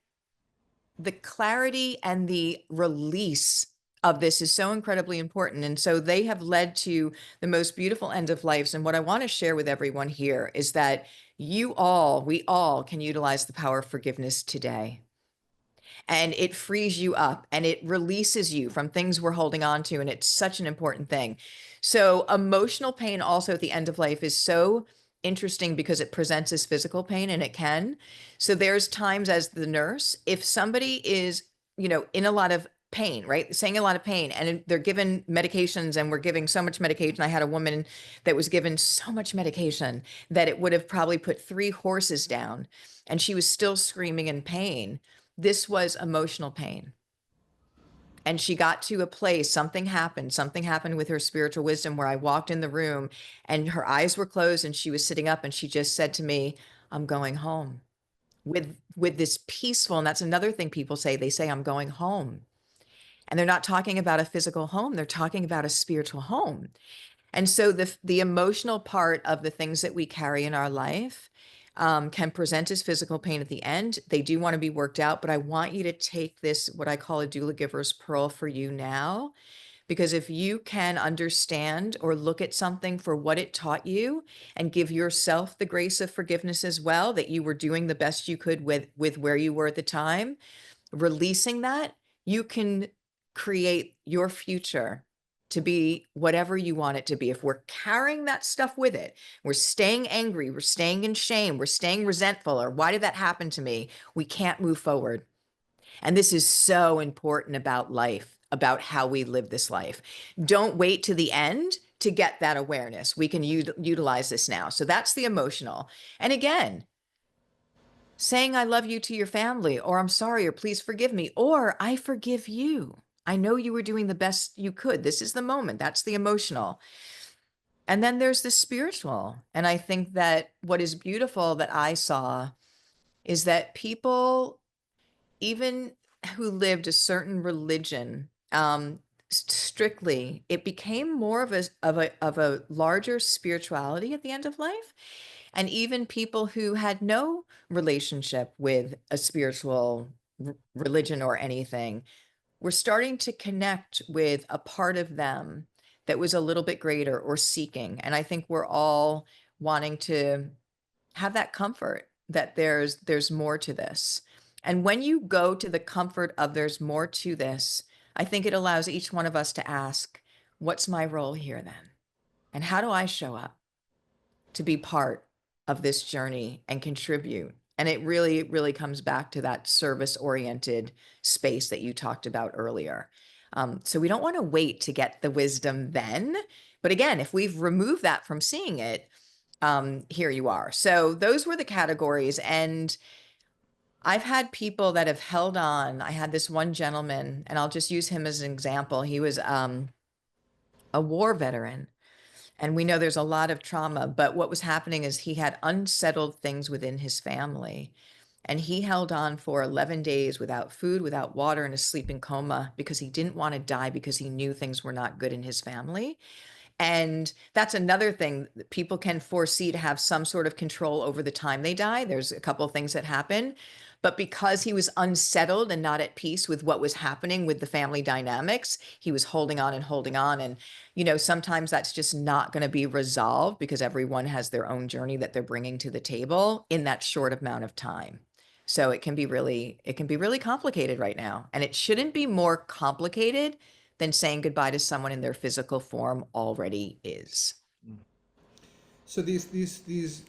the clarity and the release of this is so incredibly important. And so they have led to the most beautiful end of lives. And what I want to share with everyone here is that we all can utilize the power of forgiveness today. And it frees you up and it releases you from things we're holding on to. And it's such an important thing. So emotional pain also at the end of life is so interesting because it presents as physical pain, and it can. So there's times as the nurse, if somebody is, in a lot of pain, right? Saying a lot of pain, and they're given medications, and we're giving so much medication. I had a woman that was given so much medication that it would have probably put 3 horses down, and she was still screaming in pain. This was emotional pain. And she got to a place, something happened with her spiritual wisdom, where I walked in the room and her eyes were closed and she was sitting up, and she just said to me, I'm going home, with this peaceful. And that's another thing people say. They say, I'm going home. And they're not talking about a physical home. They're talking about a spiritual home. And so the emotional part of the things that we carry in our life can present as physical pain at the end. They do want to be worked out, but I want you to take this, what I call a doula giver's pearl, for you now, because if you can understand or look at something for what it taught you and give yourself the grace of forgiveness as well, that you were doing the best you could with where you were at the time, releasing that, you can create your future to be whatever you want it to be. If we're carrying that stuff with it, we're staying angry, we're staying in shame, we're staying resentful, or why did that happen to me? We can't move forward. And this is so important about life, about how we live this life. Don't wait to the end to get that awareness. We can utilize this now. So that's the emotional. And again, saying I love you to your family, or I'm sorry, or please forgive me, or I forgive you. I know you were doing the best you could. This is the moment. That's the emotional. And then there's the spiritual. And I think that what is beautiful that I saw is that people, even who lived a certain religion, strictly, it became more of a larger spirituality at the end of life. And even people who had no relationship with a spiritual religion or anything were starting to connect with a part of them that was a little bit greater or seeking. And I think we're all wanting to have that comfort that there's more to this. And when you go to the comfort of there's more to this, I think it allows each one of us to ask, what's my role here then? And how do I show up to be part of this journey and contribute? And it really, really comes back to that service-oriented space that you talked about earlier. So we don't want to wait to get the wisdom then. But again, if we've removed that from seeing it, here you are. So those were the categories. And I've had people that have held on. I had this one gentleman, and I'll just use him as an example. He was a war veteran. And we know there's a lot of trauma, but what was happening is he had unsettled things within his family. And he held on for 11 days without food, without water, in a sleeping coma because he didn't want to die because he knew things were not good in his family. And that's another thing that people can foresee to have some sort of control over the time they die. There's a couple of things that happen. But because he was unsettled and not at peace with what was happening with the family dynamics, he was holding on and holding on. And, sometimes that's just not going to be resolved because everyone has their own journey that they're bringing to the table in that short amount of time. So it can be really complicated right now. And it shouldn't be more complicated than saying goodbye to someone in their physical form already is. So these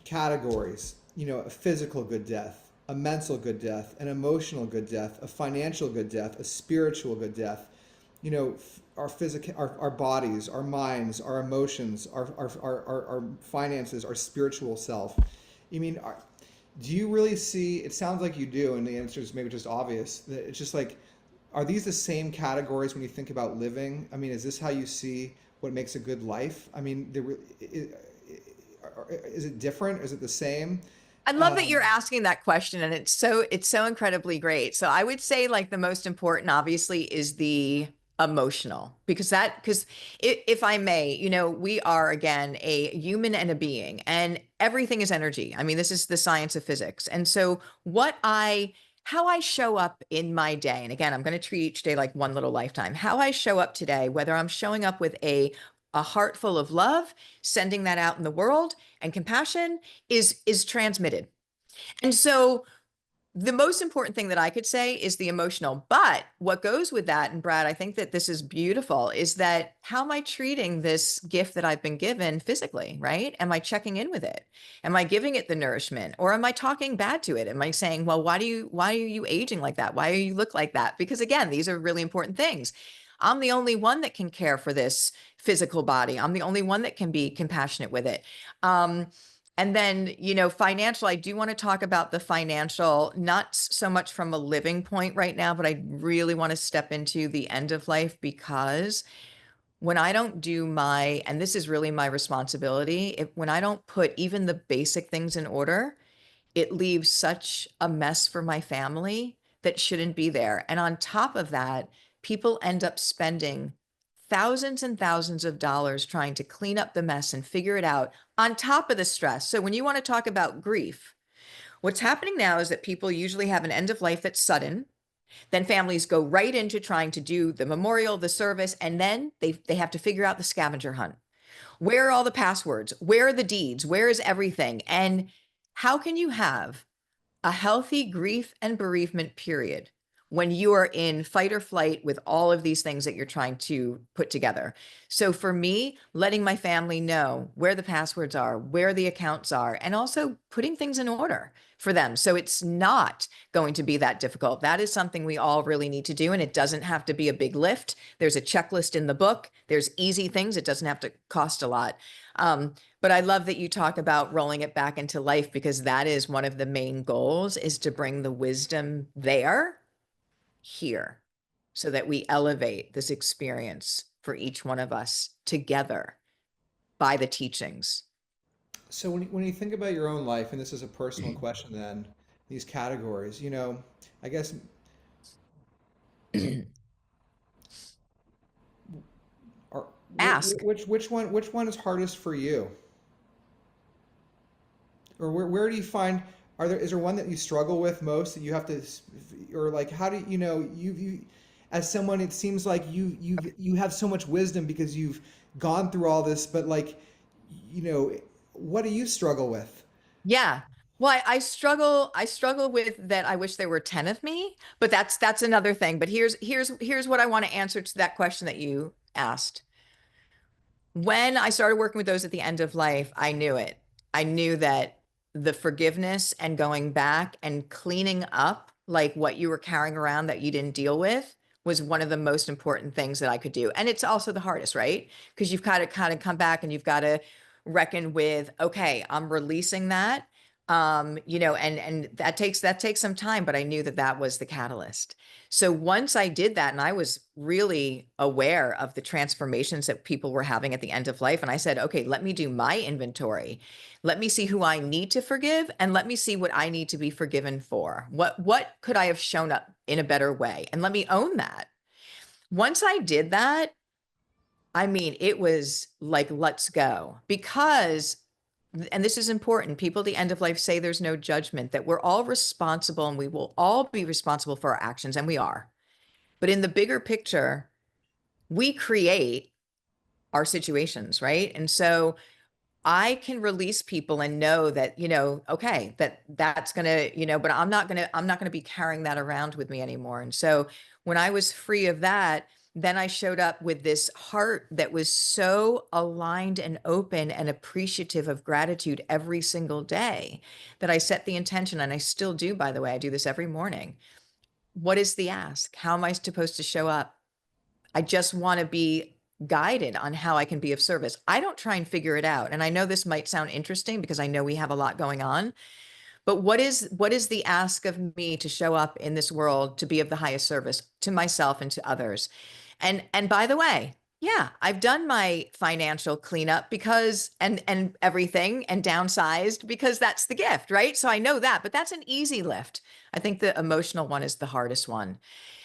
categories, a physical good death, a mental good death, an emotional good death, a financial good death, a spiritual good death, our physical, our bodies, our minds, our emotions, our finances, our spiritual self. Do you really see, it sounds like you do, and the answer is maybe just obvious, that it's just like, are these the same categories when you think about living? Is this how you see what makes a good life? Is it different? Is it the same? I love that you're asking that question, and it's so incredibly great. So I would say like the most important obviously is the emotional, because if I may, we are again a human and a being, and everything is energy. This is the science of physics. And so how I show up in my day, and again, I'm going to treat each day like one little lifetime, how I show up today, whether I'm showing up with a heart full of love, sending that out in the world, and compassion is transmitted. And so the most important thing that I could say is the emotional. But what goes with that, and Brad, I think that this is beautiful, is that how am I treating this gift that I've been given physically, right? Am I checking in with it? Am I giving it the nourishment? Or am I talking bad to it? Am I saying, well, why are you aging like that? Why do you look like that? Because again, these are really important things. I'm the only one that can care for this physical body. I'm the only one that can be compassionate with it. And then, financial, I do want to talk about the financial, not so much from a living point right now, but I really want to step into the end of life, because when I don't do and this is really my responsibility, when I don't put even the basic things in order, it leaves such a mess for my family that shouldn't be there. And on top of that, people end up spending thousands and thousands of dollars trying to clean up the mess and figure it out on top of the stress. So when you want to talk about grief, what's happening now is that people usually have an end of life that's sudden. Then families go right into trying to do the memorial, the service, and then they have to figure out the scavenger hunt. Where are all the passwords? Where are the deeds? Where is everything? And how can you have a healthy grief and bereavement period when you are in fight or flight with all of these things that you're trying to put together. So for me, letting my family know where the passwords are, where the accounts are, and also putting things in order for them. So it's not going to be that difficult. That is something we all really need to do. And it doesn't have to be a big lift. There's a checklist in the book. There's easy things. It doesn't have to cost a lot. But I love that you talk about rolling it back into life, because that is one of the main goals, is to bring the wisdom here, so that we elevate this experience for each one of us together by the teachings. So when you think about your own life, and this is a personal question then, these categories, you know, I guess are, Ask. which one is hardest for you? Or where do you find, is there one that you struggle with most, that you have to, or like, how do you know, you as someone, it seems like you have so much wisdom because you've gone through all this, but like, you know, what do you struggle with? Yeah. Well, I struggle with that. I wish there were 10 of me, but that's another thing. But here's what I want to answer to that question that you asked. When I started working with those at the end of life, I knew it. I knew that the forgiveness and going back and cleaning up like what you were carrying around that you didn't deal with was one of the most important things that I could do. And it's also the hardest, right? Because you've got to kind of come back and you've got to reckon with, okay, I'm releasing that. You know, and that takes some time, but I knew that that was the catalyst. So once I did that, and I was really aware of the transformations that people were having at the end of life, and I said, okay, let me do my inventory. Let me see who I need to forgive, and let me see what I need to be forgiven for. What could I have shown up in a better way? And let me own that. Once I did that, I mean, it was like, let's go. Because, and this is important, people at the end of life say there's no judgment, that we're all responsible and we will all be responsible for our actions, and we are. But in the bigger picture, we create our situations, right? And so I can release people and know that, you know, okay, that's going to, you know, but I'm not going to be carrying that around with me anymore. And so when I was free of that, then I showed up with this heart that was so aligned and open and appreciative of gratitude every single day, that I set the intention, and I still do, by the way. I do this every morning. What is the ask? How am I supposed to show up? I just want to be guided on how I can be of service. I don't try and figure it out. And I know this might sound interesting because I know we have a lot going on, but what is the ask of me to show up in this world to be of the highest service to myself and to others? And by the way, yeah, I've done my financial cleanup because and everything, and downsized, because that's the gift, right? So I know that, but that's an easy lift. I think the emotional one is the hardest one.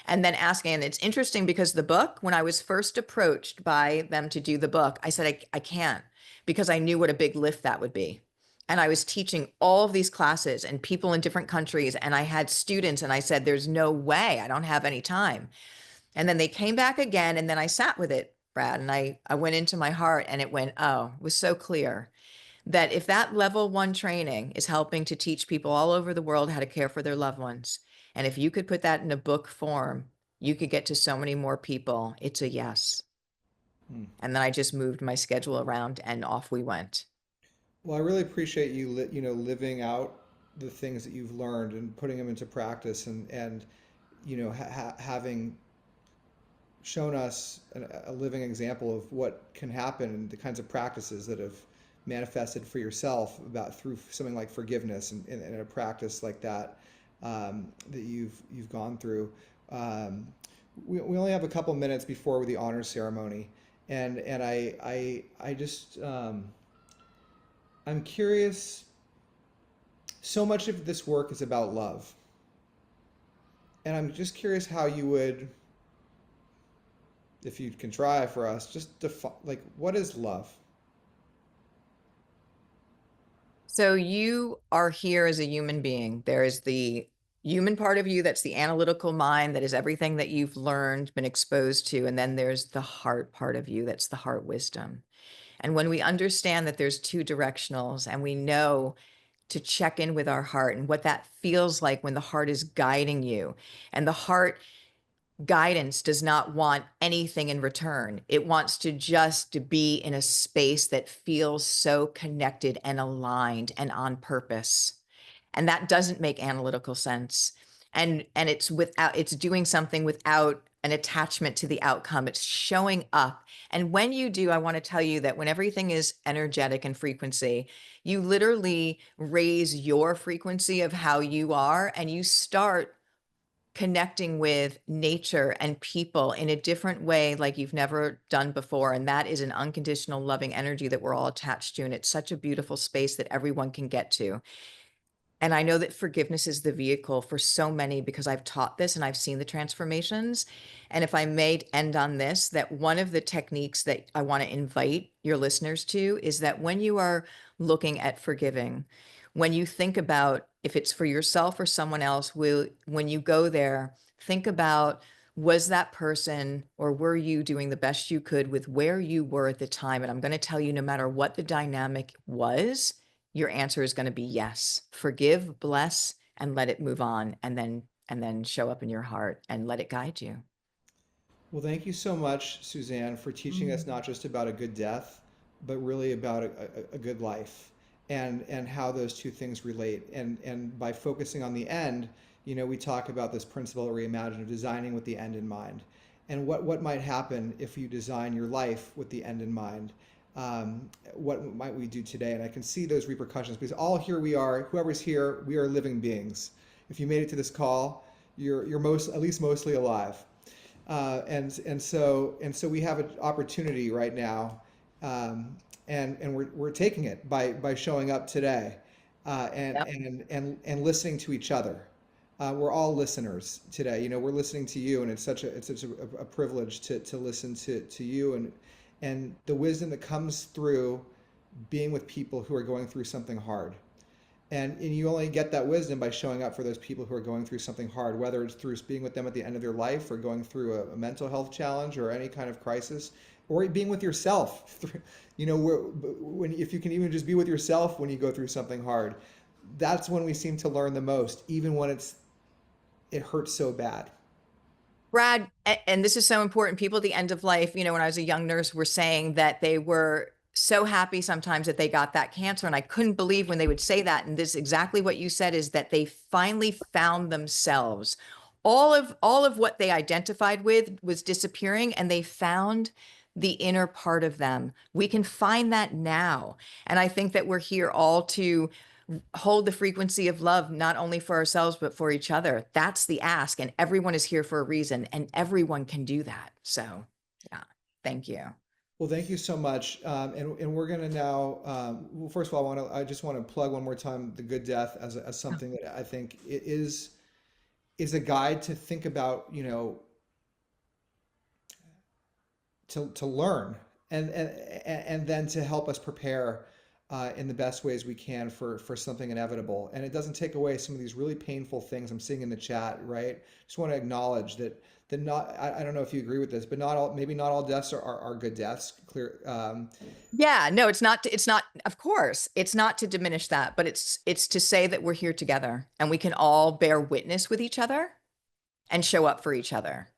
And then asking, and it's interesting because the book, when I was first approached by them to do the book, I said, I can't, because I knew what a big lift that would be. And I was teaching all of these classes and people in different countries, and I had students, and I said, there's no way, I don't have any time. And then they came back again, and then I sat with it, Brad, and I went into my heart, and it was so clear that if that level 1 training is helping to teach people all over the world how to care for their loved ones, and if you could put that in a book form, you could get to so many more people. It's a yes. And then I just moved my schedule around and off we went. Well, I really appreciate you, you know, living out the things that you've learned and putting them into practice, and you know, having shown us a living example of what can happen and the kinds of practices that have manifested for yourself about through something like forgiveness and a practice like that, that you've gone through. We only have a couple minutes before the honors ceremony, and I just I'm curious. So much of this work is about love, and I'm just curious how you would, if you can try for us, just define, like, what is love? So you are here as a human being. There is the human part of you, that's the analytical mind, that is everything that you've learned, been exposed to. And then there's the heart part of you, that's the heart wisdom. And when we understand that there's 2 directionals, and we know to check in with our heart and what that feels like when the heart is guiding you. And the heart guidance does not want anything in return. It wants to just be in a space that feels so connected and aligned and on purpose. And that doesn't make analytical sense. And it's doing something without an attachment to the outcome. It's showing up. And when you do, I want to tell you that when everything is energetic and frequency, you literally raise your frequency of how you are, and you start connecting with nature and people in a different way like you've never done before. And that is an unconditional loving energy that we're all attached to. And it's such a beautiful space that everyone can get to. And I know that forgiveness is the vehicle for so many, because I've taught this and I've seen the transformations. And if I may end on this, that one of the techniques that I want to invite your listeners to is that when you are looking at forgiving, when you think about if it's for yourself or someone else, when you go there, think about, was that person or were you doing the best you could with where you were at the time? And I'm going to tell you, no matter what the dynamic was, your answer is going to be yes. Forgive, bless, and let it move on, and then show up in your heart and let it guide you. Well, thank you so much, Suzanne, for teaching us not just about a good death, but really about a good life, and how those two things relate. And by focusing on the end, we talk about this principle of Reimagine, of designing with the end in mind. And what might happen if you design your life with the end in mind? What might we do today? And I can see those repercussions, because all here we are, whoever's here, we are living beings. If you made it to this call, you're at least mostly alive. And so we have an opportunity right now, and we're taking it by showing up today, and listening to each other. We're all listeners today. We're listening to you, and it's such a privilege to listen to you, and the wisdom that comes through being with people who are going through something hard. And you only get that wisdom by showing up for those people who are going through something hard, whether it's through being with them at the end of their life, or going through a mental health challenge or any kind of crisis, or being with yourself. If you can even just be with yourself when you go through something hard, that's when we seem to learn the most, even when it hurts so bad. Brad, and this is so important, people at the end of life, when I was a young nurse, were saying that they were so happy sometimes that they got that cancer. And I couldn't believe when they would say that. And this is exactly what you said, is that they finally found themselves. All of what they identified with was disappearing, and they found the inner part of them. We can find that now. And I think that we're here all to hold the frequency of love, not only for ourselves, but for each other. That's the ask. And everyone is here for a reason, and everyone can do that. So yeah, thank you. Well, thank you so much. And we're going to now, well, first of all, I just want to plug one more time the Good Death as something that I think it is a guide to think about, to learn, and then to help us prepare in the best ways we can for something inevitable. And it doesn't take away some of these really painful things I'm seeing in the chat, right? Just want to acknowledge that not, I don't know if you agree with this, but maybe not all deaths are good deaths. Clear. Yeah, no, it's not, of course, it's not to diminish that, but it's to say that we're here together and we can all bear witness with each other and show up for each other.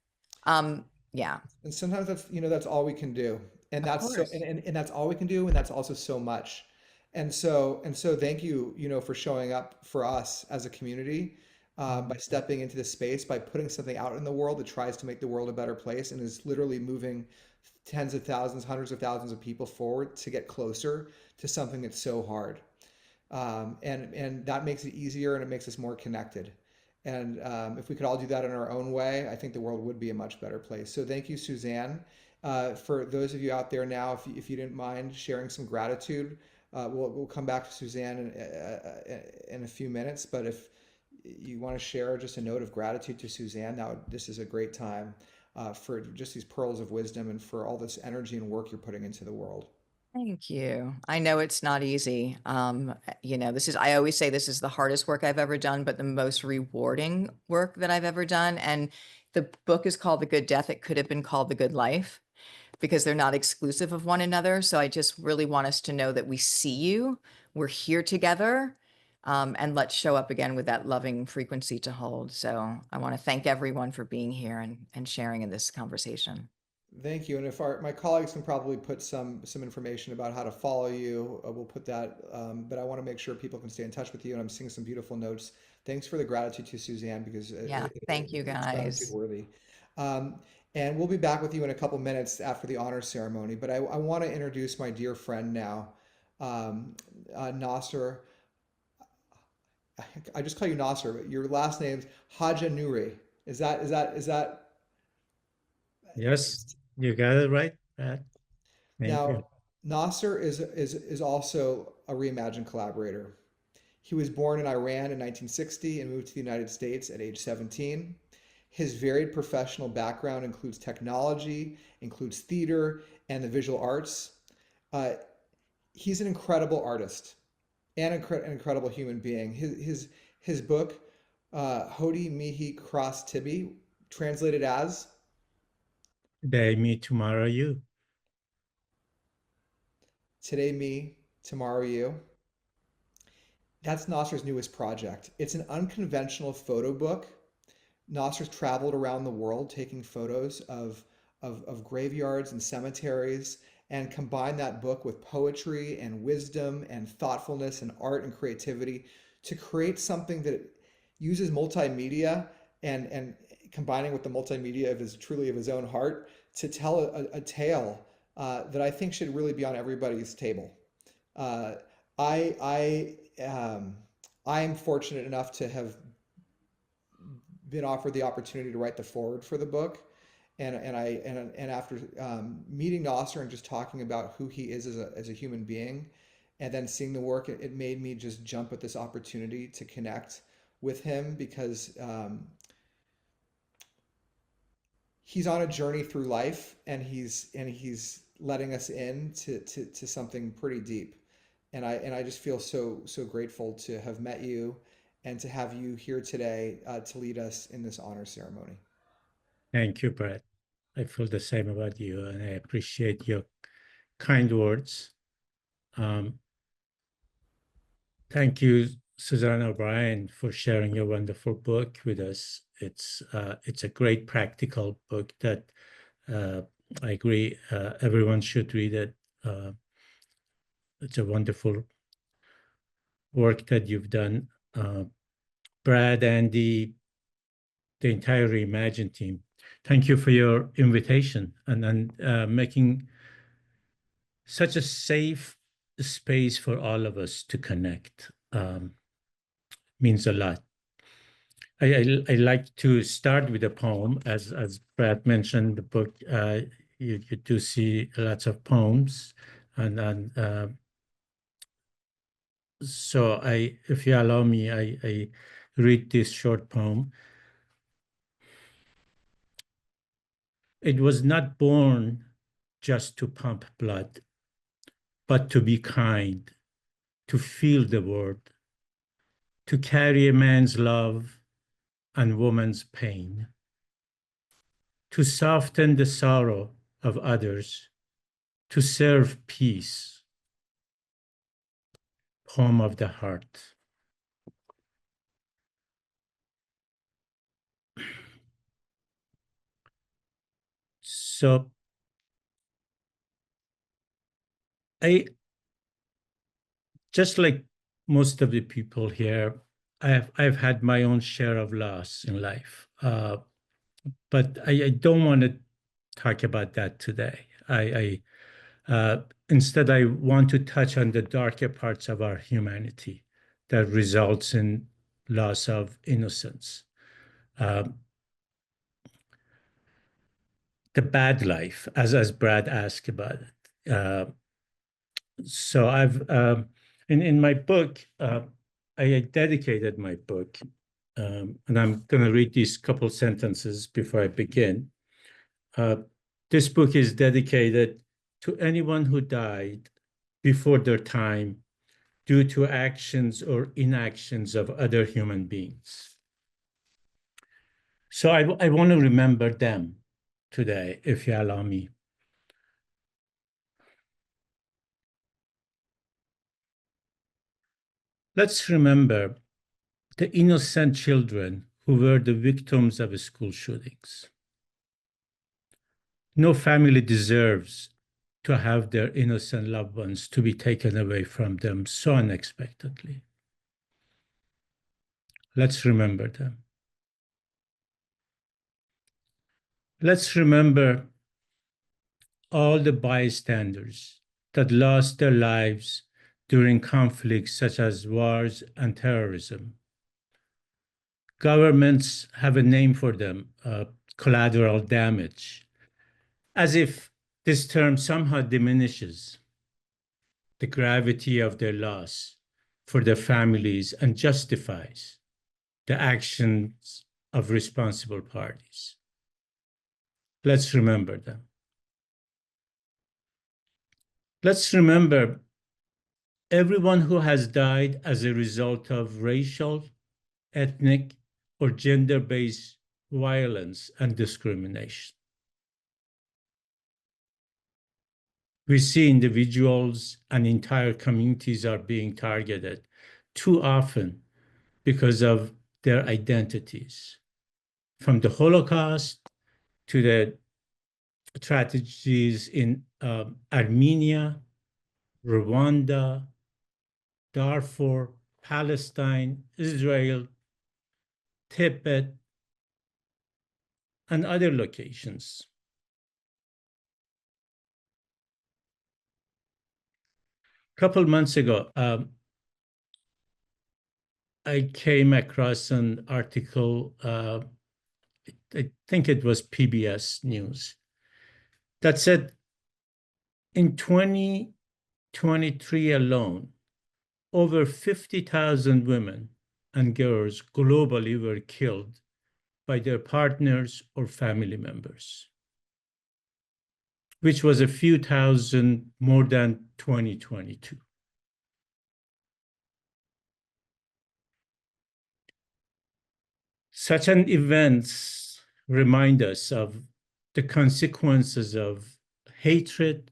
Yeah. And sometimes that's all we can do. And that's so, and that's all we can do. And that's also so much. And so thank you, for showing up for us as a community, by stepping into this space, by putting something out in the world that tries to make the world a better place, and is literally moving tens of thousands, hundreds of thousands of people forward to get closer to something that's so hard. And that makes it easier, and it makes us more connected. And if we could all do that in our own way, I think the world would be a much better place. So thank you, Suzanne. For those of you out there now, if you didn't mind sharing some gratitude, we'll come back to Suzanne in a few minutes. But if you want to share just a note of gratitude to Suzanne, this is a great time for just these pearls of wisdom, and for all this energy and work you're putting into the world. Thank you. I know it's not easy. I always say this is the hardest work I've ever done, but the most rewarding work that I've ever done. And the book is called The Good Death. It could have been called The Good Life, because they're not exclusive of one another. So I just really want us to know that we see you, we're here together. And let's show up again with that loving frequency to hold. So I want to thank everyone for being here and sharing in this conversation. Thank you. And if my colleagues can probably put some information about how to follow you, we'll put that. But I want to make sure people can stay in touch with you. And I'm seeing some beautiful notes. Thanks for the gratitude to Suzanne, because Yeah, thank you it's gratitude guys. worthy. And we'll be back with you in a couple minutes after the honor ceremony. But I want to introduce my dear friend now, Nasser. I just call you Nasser, but your last name's Khadjenoori. Is that? Yes, you got it right, Pat. Thank you. Now, Nasser is also a Reimagine collaborator. He was born in Iran in 1960 and moved to the United States at age 17. His varied professional background includes technology, includes theater, and the visual arts. He's an incredible artist and an incredible human being. His book, Hodi Mihi Cross Tibi, translated as Today me, tomorrow you. Today Me, Tomorrow You. That's Nasser's newest project. It's an unconventional photo book. Nasser's traveled around the world taking photos of graveyards and cemeteries, and combined that book with poetry and wisdom and thoughtfulness and art and creativity to create something that uses multimedia and combining with the multimedia of his own heart to tell a tale that I think should really be on everybody's table. I am fortunate enough to have been offered the opportunity to write the foreword for the book, and after meeting Nasser and just talking about who he is as a human being, and then seeing the work, it made me just jump at this opportunity to connect with him, because he's on a journey through life, and he's letting us in to something pretty deep. And I just feel so grateful to have met you and to have you here today to lead us in this honor ceremony. Thank you, Brett. I feel the same about you, and I appreciate your kind words. Thank you, Suzanne O'Brien, for sharing your wonderful book with us. It's a great practical book that I agree everyone should read it. It's a wonderful work that you've done. Brad and the entire Reimagine team, thank you for your invitation and making such a safe space for all of us to connect. Means a lot. I like to start with a poem. As Brad mentioned, the book, you do see lots of poems, and so if you allow me, I read this short poem. It was not born just to pump blood, but to be kind, to feel the world, to carry a man's love and woman's pain, to soften the sorrow of others, to serve peace. Poem of the heart. So just like most of the people here, I've had my own share of loss in life, but I don't want to talk about that today. Instead, I want to touch on the darker parts of our humanity that results in loss of innocence, the bad life, as Brad asked about it. So I've in my book, I dedicated my book, and I'm going to read these couple sentences before I begin. This book is dedicated to anyone who died before their time due to actions or inactions of other human beings. So I want to remember them today, if you allow me. Let's remember the innocent children who were the victims of school shootings. No family deserves to have their innocent loved ones to be taken away from them so unexpectedly. Let's remember them. Let's remember all the bystanders that lost their lives during conflicts such as wars and terrorism. Governments have a name for them, collateral damage, as if this term somehow diminishes the gravity of their loss for their families and justifies the actions of responsible parties. Let's remember them. Let's remember everyone who has died as a result of racial, ethnic, or gender-based violence and discrimination. We see individuals and entire communities are being targeted too often because of their identities, from the Holocaust to the tragedies in Armenia, Rwanda, Darfur, Palestine, Israel, Tibet, and other locations. A couple months ago, I came across an article, I think it was PBS News, that said in 2023 alone, over 50,000 women and girls globally were killed by their partners or family members, which was a few thousand more than 2022. Such an events remind us of the consequences of hatred,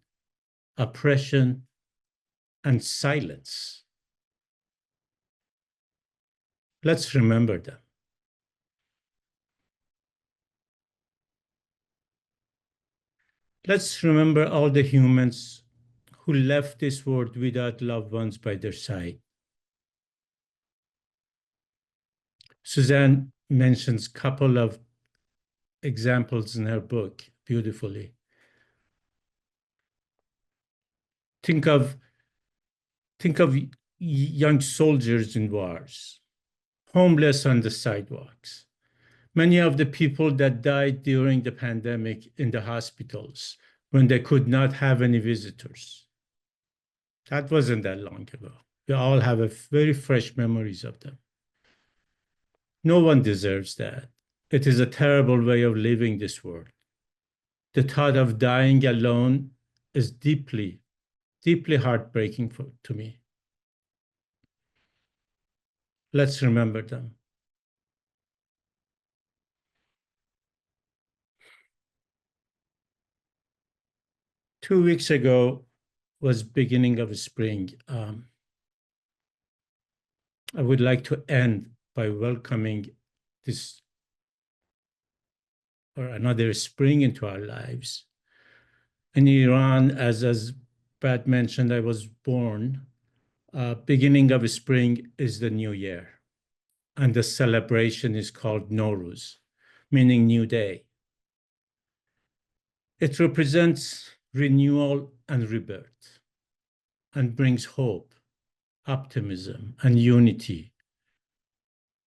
oppression, and silence. Let's remember them. Let's remember all the humans who left this world without loved ones by their side. Suzanne mentions a couple of examples in her book beautifully. Think of young soldiers in wars, homeless on the sidewalks. Many of the people that died during the pandemic in the hospitals when they could not have any visitors. That wasn't that long ago. We all have very fresh memories of them. No one deserves that. It is a terrible way of living this world. The thought of dying alone is deeply, deeply heartbreaking to me. Let's remember them. Two weeks ago was beginning of spring. I would like to end by welcoming this or another spring into our lives. In Iran, as Brad mentioned, I was born. Beginning of spring is the new year, and the celebration is called Nowruz, meaning new day. It represents renewal and rebirth and brings hope, optimism, and unity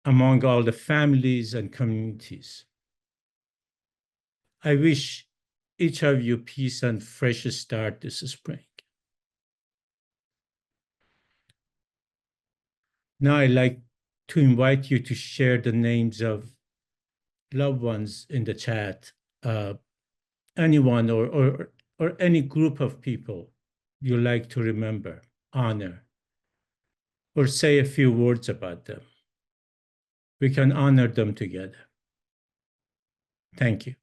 among all the families and communities. I wish each of you peace and fresh start this spring. Now I'd like to invite you to share the names of loved ones in the chat, anyone or any group of people you like to remember, honor, or say a few words about them. We can honor them together. Thank you.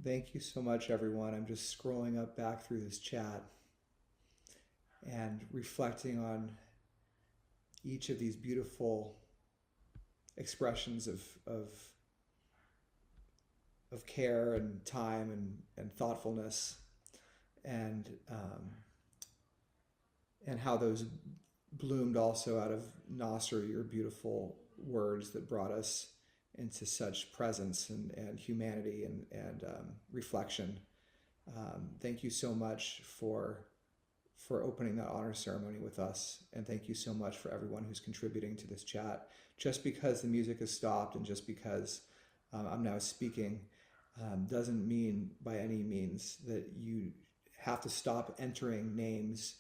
Thank you so much, everyone. I'm just scrolling up back through this chat and reflecting on each of these beautiful expressions of care and time and thoughtfulness, and how those bloomed also out of Nasser, your beautiful words that brought us into such presence and humanity and reflection. Thank you so much for opening that honor ceremony with us, and thank you so much for everyone who's contributing to this chat. Just because the music has stopped and just because I'm now speaking doesn't mean by any means that you have to stop entering names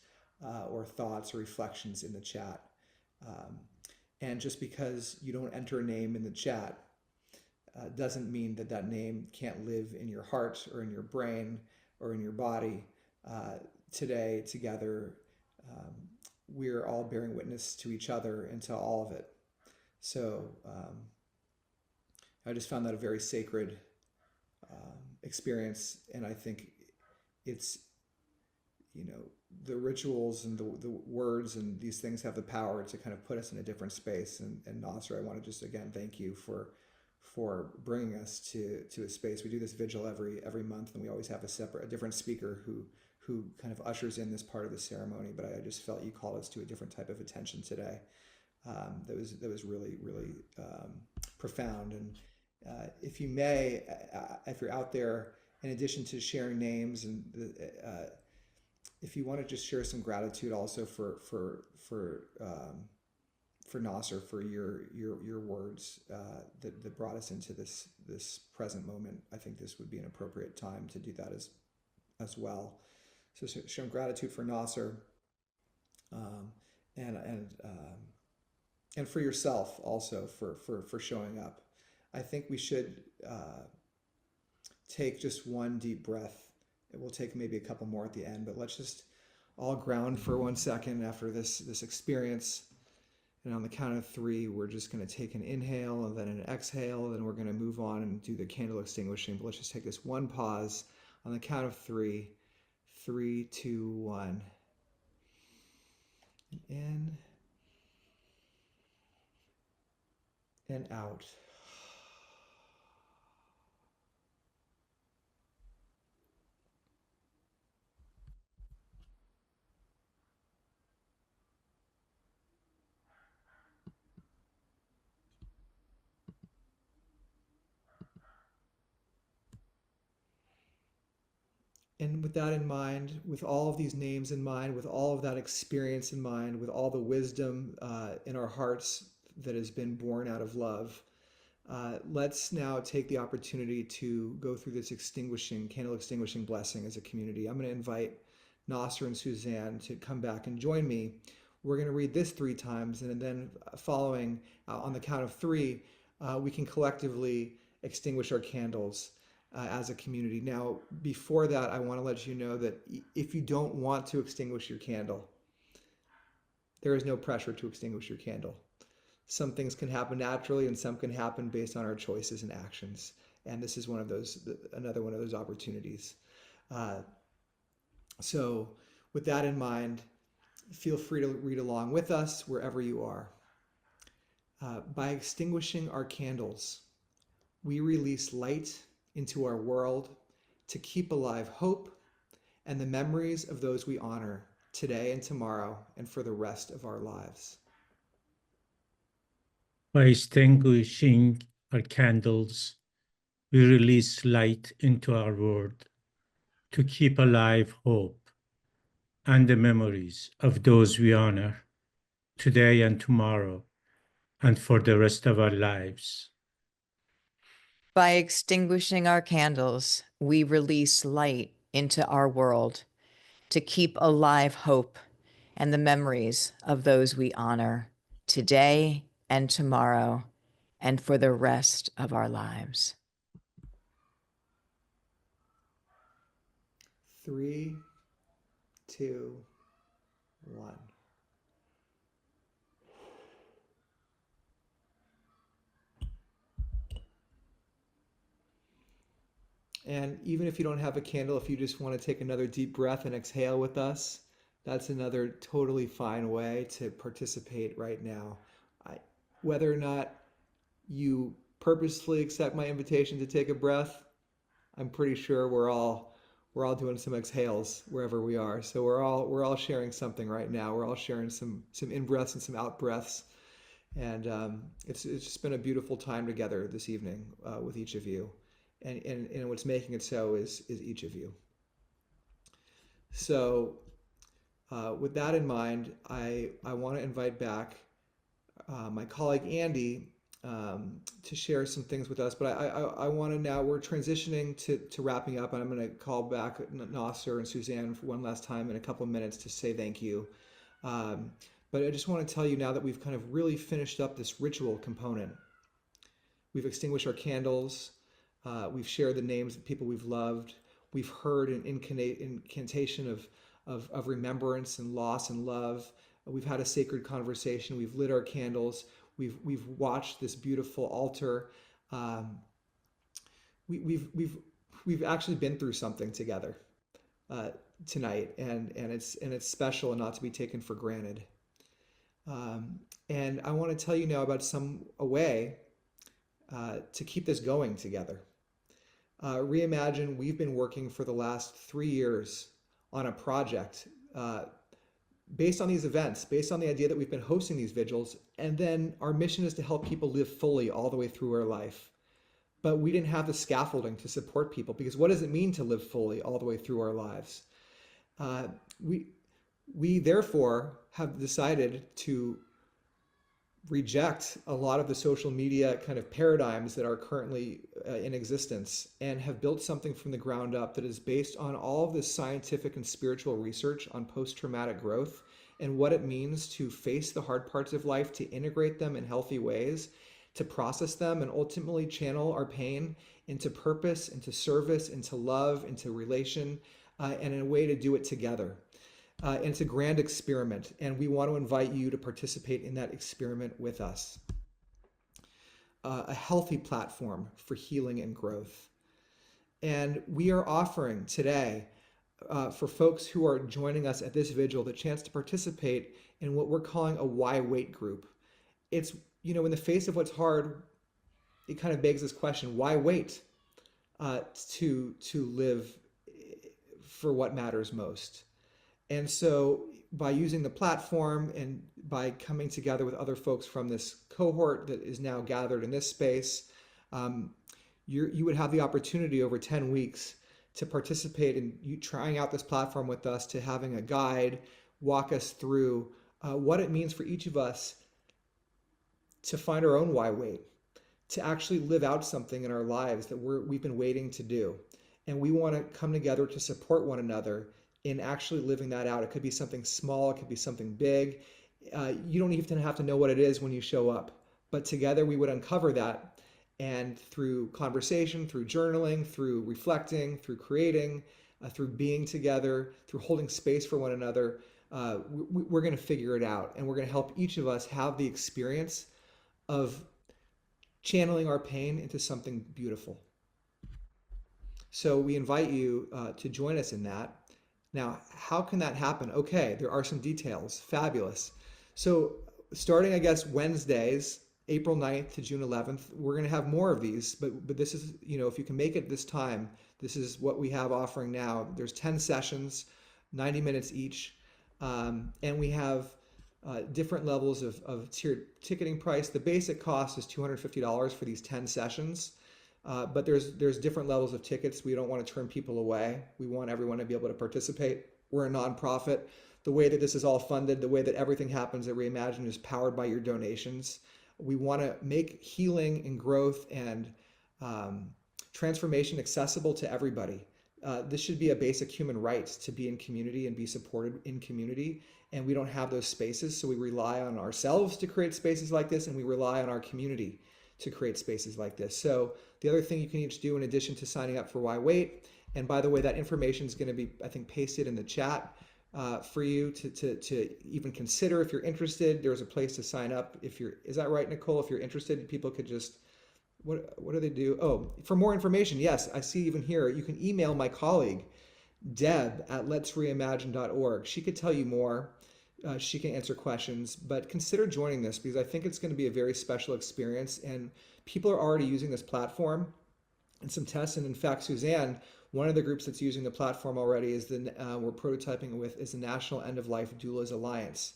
or thoughts or reflections in the chat. And just because you don't enter a name in the chat doesn't mean that that name can't live in your heart or in your brain or in your body. Today, together, we're all bearing witness to each other and to all of it. So I just found that a very sacred experience, and I think it's, the rituals and the words and these things have the power to kind of put us in a different space. And Nasser, I want to just again thank you for bringing us to a space. We do this vigil every month, and we always have a different speaker who kind of ushers in this part of the ceremony. But I just felt you called us to a different type of attention today. That was really, really profound. And if you may, if you're out there, in addition to sharing names, and if you want to just share some gratitude also for Nasser, for your words that brought us into this present moment, I think this would be an appropriate time to do that as well. So showing gratitude for Nasser, and for yourself also for showing up. I think we should take just one deep breath. We'll take maybe a couple more at the end, but let's just all ground for 1 second after this experience. And on the count of 3, we're just going to take an inhale and then an exhale, and then we're going to move on and do the candle extinguishing. But let's just take this one pause on the count of 3. 3, 2, 1. In and out. And with that in mind, with all of these names in mind, with all of that experience in mind, with all the wisdom in our hearts that has been born out of love, let's now take the opportunity to go through this candle extinguishing blessing as a community. I'm going to invite Nasser and Suzanne to come back and join me. We're going to read this 3 times, and then following on the count of 3, we can collectively extinguish our candles as a community. Now, before that, I want to let you know that if you don't want to extinguish your candle, there is no pressure to extinguish your candle. Some things can happen naturally, and some can happen based on our choices and actions. And this is another one of those opportunities. So with that in mind, feel free to read along with us wherever you are. By extinguishing our candles, we release light into our world to keep alive hope and the memories of those we honor today and tomorrow and for the rest of our lives. By extinguishing our candles, we release light into our world to keep alive hope and the memories of those we honor today and tomorrow and for the rest of our lives. By extinguishing our candles, we release light into our world to keep alive hope and the memories of those we honor today and tomorrow and for the rest of our lives. 3, 2, 1. And even if you don't have a candle, if you just want to take another deep breath and exhale with us, that's another totally fine way to participate right now. Whether or not you purposefully accept my invitation to take a breath, I'm pretty sure we're all doing some exhales wherever we are. So we're all sharing something right now. We're all sharing some in breaths and some out breaths, and it's just been a beautiful time together this evening with each of you, and what's making it so is each of you. So with that in mind, I want to invite back my colleague Andy to share some things with us, but I want to now, we're transitioning to wrapping up, and I'm going to call back Nasser and Suzanne for one last time in a couple of minutes to say thank you. But I just want to tell you now that we've kind of really finished up this ritual component. We've extinguished our candles. We've shared the names of people we've loved. We've heard an incantation of remembrance and loss and love. We've had a sacred conversation. We've lit our candles. We've watched this beautiful altar. We've actually been through something together tonight, and it's special and not to be taken for granted. And I want to tell you now about a way to keep this going together. Reimagine, we've been working for the last 3 years on a project based on these events, based on the idea that we've been hosting these vigils, and then our mission is to help people live fully all the way through our life. But we didn't have the scaffolding to support people, because what does it mean to live fully all the way through our lives? We therefore have decided to reject a lot of the social media kind of paradigms that are currently in existence, and have built something from the ground up that is based on all of this scientific and spiritual research on post-traumatic growth and what it means to face the hard parts of life, to integrate them in healthy ways, to process them, and ultimately channel our pain into purpose, into service, into love, into relation, and in a way to do it together. And it's a grand experiment, and we want to invite you to participate in that experiment with us. A healthy platform for healing and growth. And we are offering today, for folks who are joining us at this vigil, the chance to participate in what we're calling a Why Wait group. It's, in the face of what's hard, it kind of begs this question: why wait to live for what matters most? And so by using the platform and by coming together with other folks from this cohort that is now gathered in this space, you would have the opportunity over 10 weeks to participate in you trying out this platform with us, to having a guide walk us through what it means for each of us to find our own why wait, to actually live out something in our lives that we've been waiting to do. And we want to come together to support one another in actually living that out. It could be something small, it could be something big. You don't even have to know what it is when you show up, but together we would uncover that. And through conversation, through journaling, through reflecting, through creating, through being together, through holding space for one another, we're going to figure it out. And we're going to help each of us have the experience of channeling our pain into something beautiful. So we invite you to join us in that. Now, how can that happen? Okay, there are some details. Fabulous. So starting, I guess, Wednesdays, April 9th to June 11th, we're going to have more of these, but this is, if you can make it this time, this is what we have offering now. There's 10 sessions, 90 minutes each, and we have different levels of tiered ticketing price. The basic cost is $250 for these 10 sessions. But there's different levels of tickets. We don't want to turn people away. We want everyone to be able to participate. We're a nonprofit. The way that this is all funded, the way that everything happens at Reimagine is powered by your donations. We want to make healing and growth and transformation accessible to everybody. This should be a basic human right to be in community and be supported in community. And we don't have those spaces, so we rely on ourselves to create spaces like this, and we rely on our community to create spaces like this. So the other thing you can each do in addition to signing up for Why Wait, and by the way, that information is going to be, I think, pasted in the chat for you to even consider if you're interested. There's a place to sign up. Is that right, Nicole? If you're interested, people could just what do they do? Oh, for more information, yes, I see even here, you can email my colleague, Deb at letsreimagine.org. She could tell you more. She can answer questions, but consider joining this because I think it's going to be a very special experience. And people are already using this platform and some tests. And in fact, Suzanne, one of the groups that's using the platform already is we're prototyping with is the National End of Life Doulas Alliance.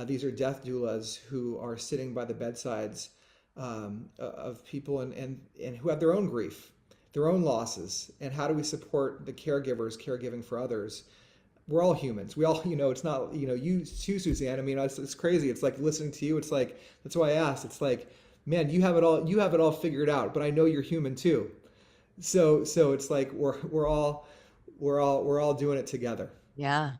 These are death doulas who are sitting by the bedsides of people and who have their own grief, their own losses, and how do we support the caregivers caregiving for others. We're all humans. We all, it's not, you too, Suzanne. I mean, it's crazy. It's like listening to you. It's like, that's why I asked. It's like, man, you have it all figured out, but I know you're human too. So it's like, we're all doing it together. Yeah.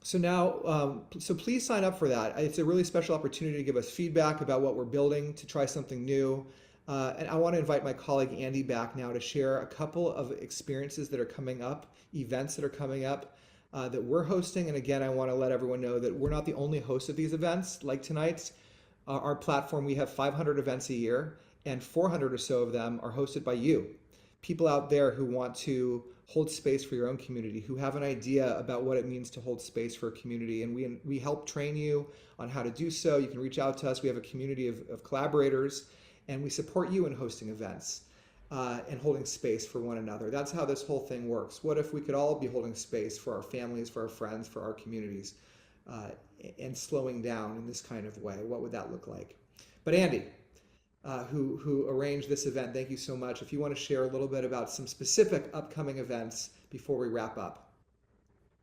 So now, so please sign up for that. It's a really special opportunity to give us feedback about what we're building, to try something new. And I want to invite my colleague Andy back now to share a couple of experiences that are coming up, events that are coming up that we're hosting. And again, I want to let everyone know that we're not the only host of these events like tonight's. Our platform, we have 500 events a year, and 400 or so of them are hosted by you. People out there who want to hold space for your own community, who have an idea about what it means to hold space for a community. And we help train you on how to do so. You can reach out to us. We have a community of collaborators, and we support you in hosting events and holding space for one another. That's how this whole thing works. What if we could all be holding space for our families, for our friends, for our communities, and slowing down in this kind of way? What would that look like? But Andy, who arranged this event, thank you so much. If you want to share a little bit about some specific upcoming events before we wrap up.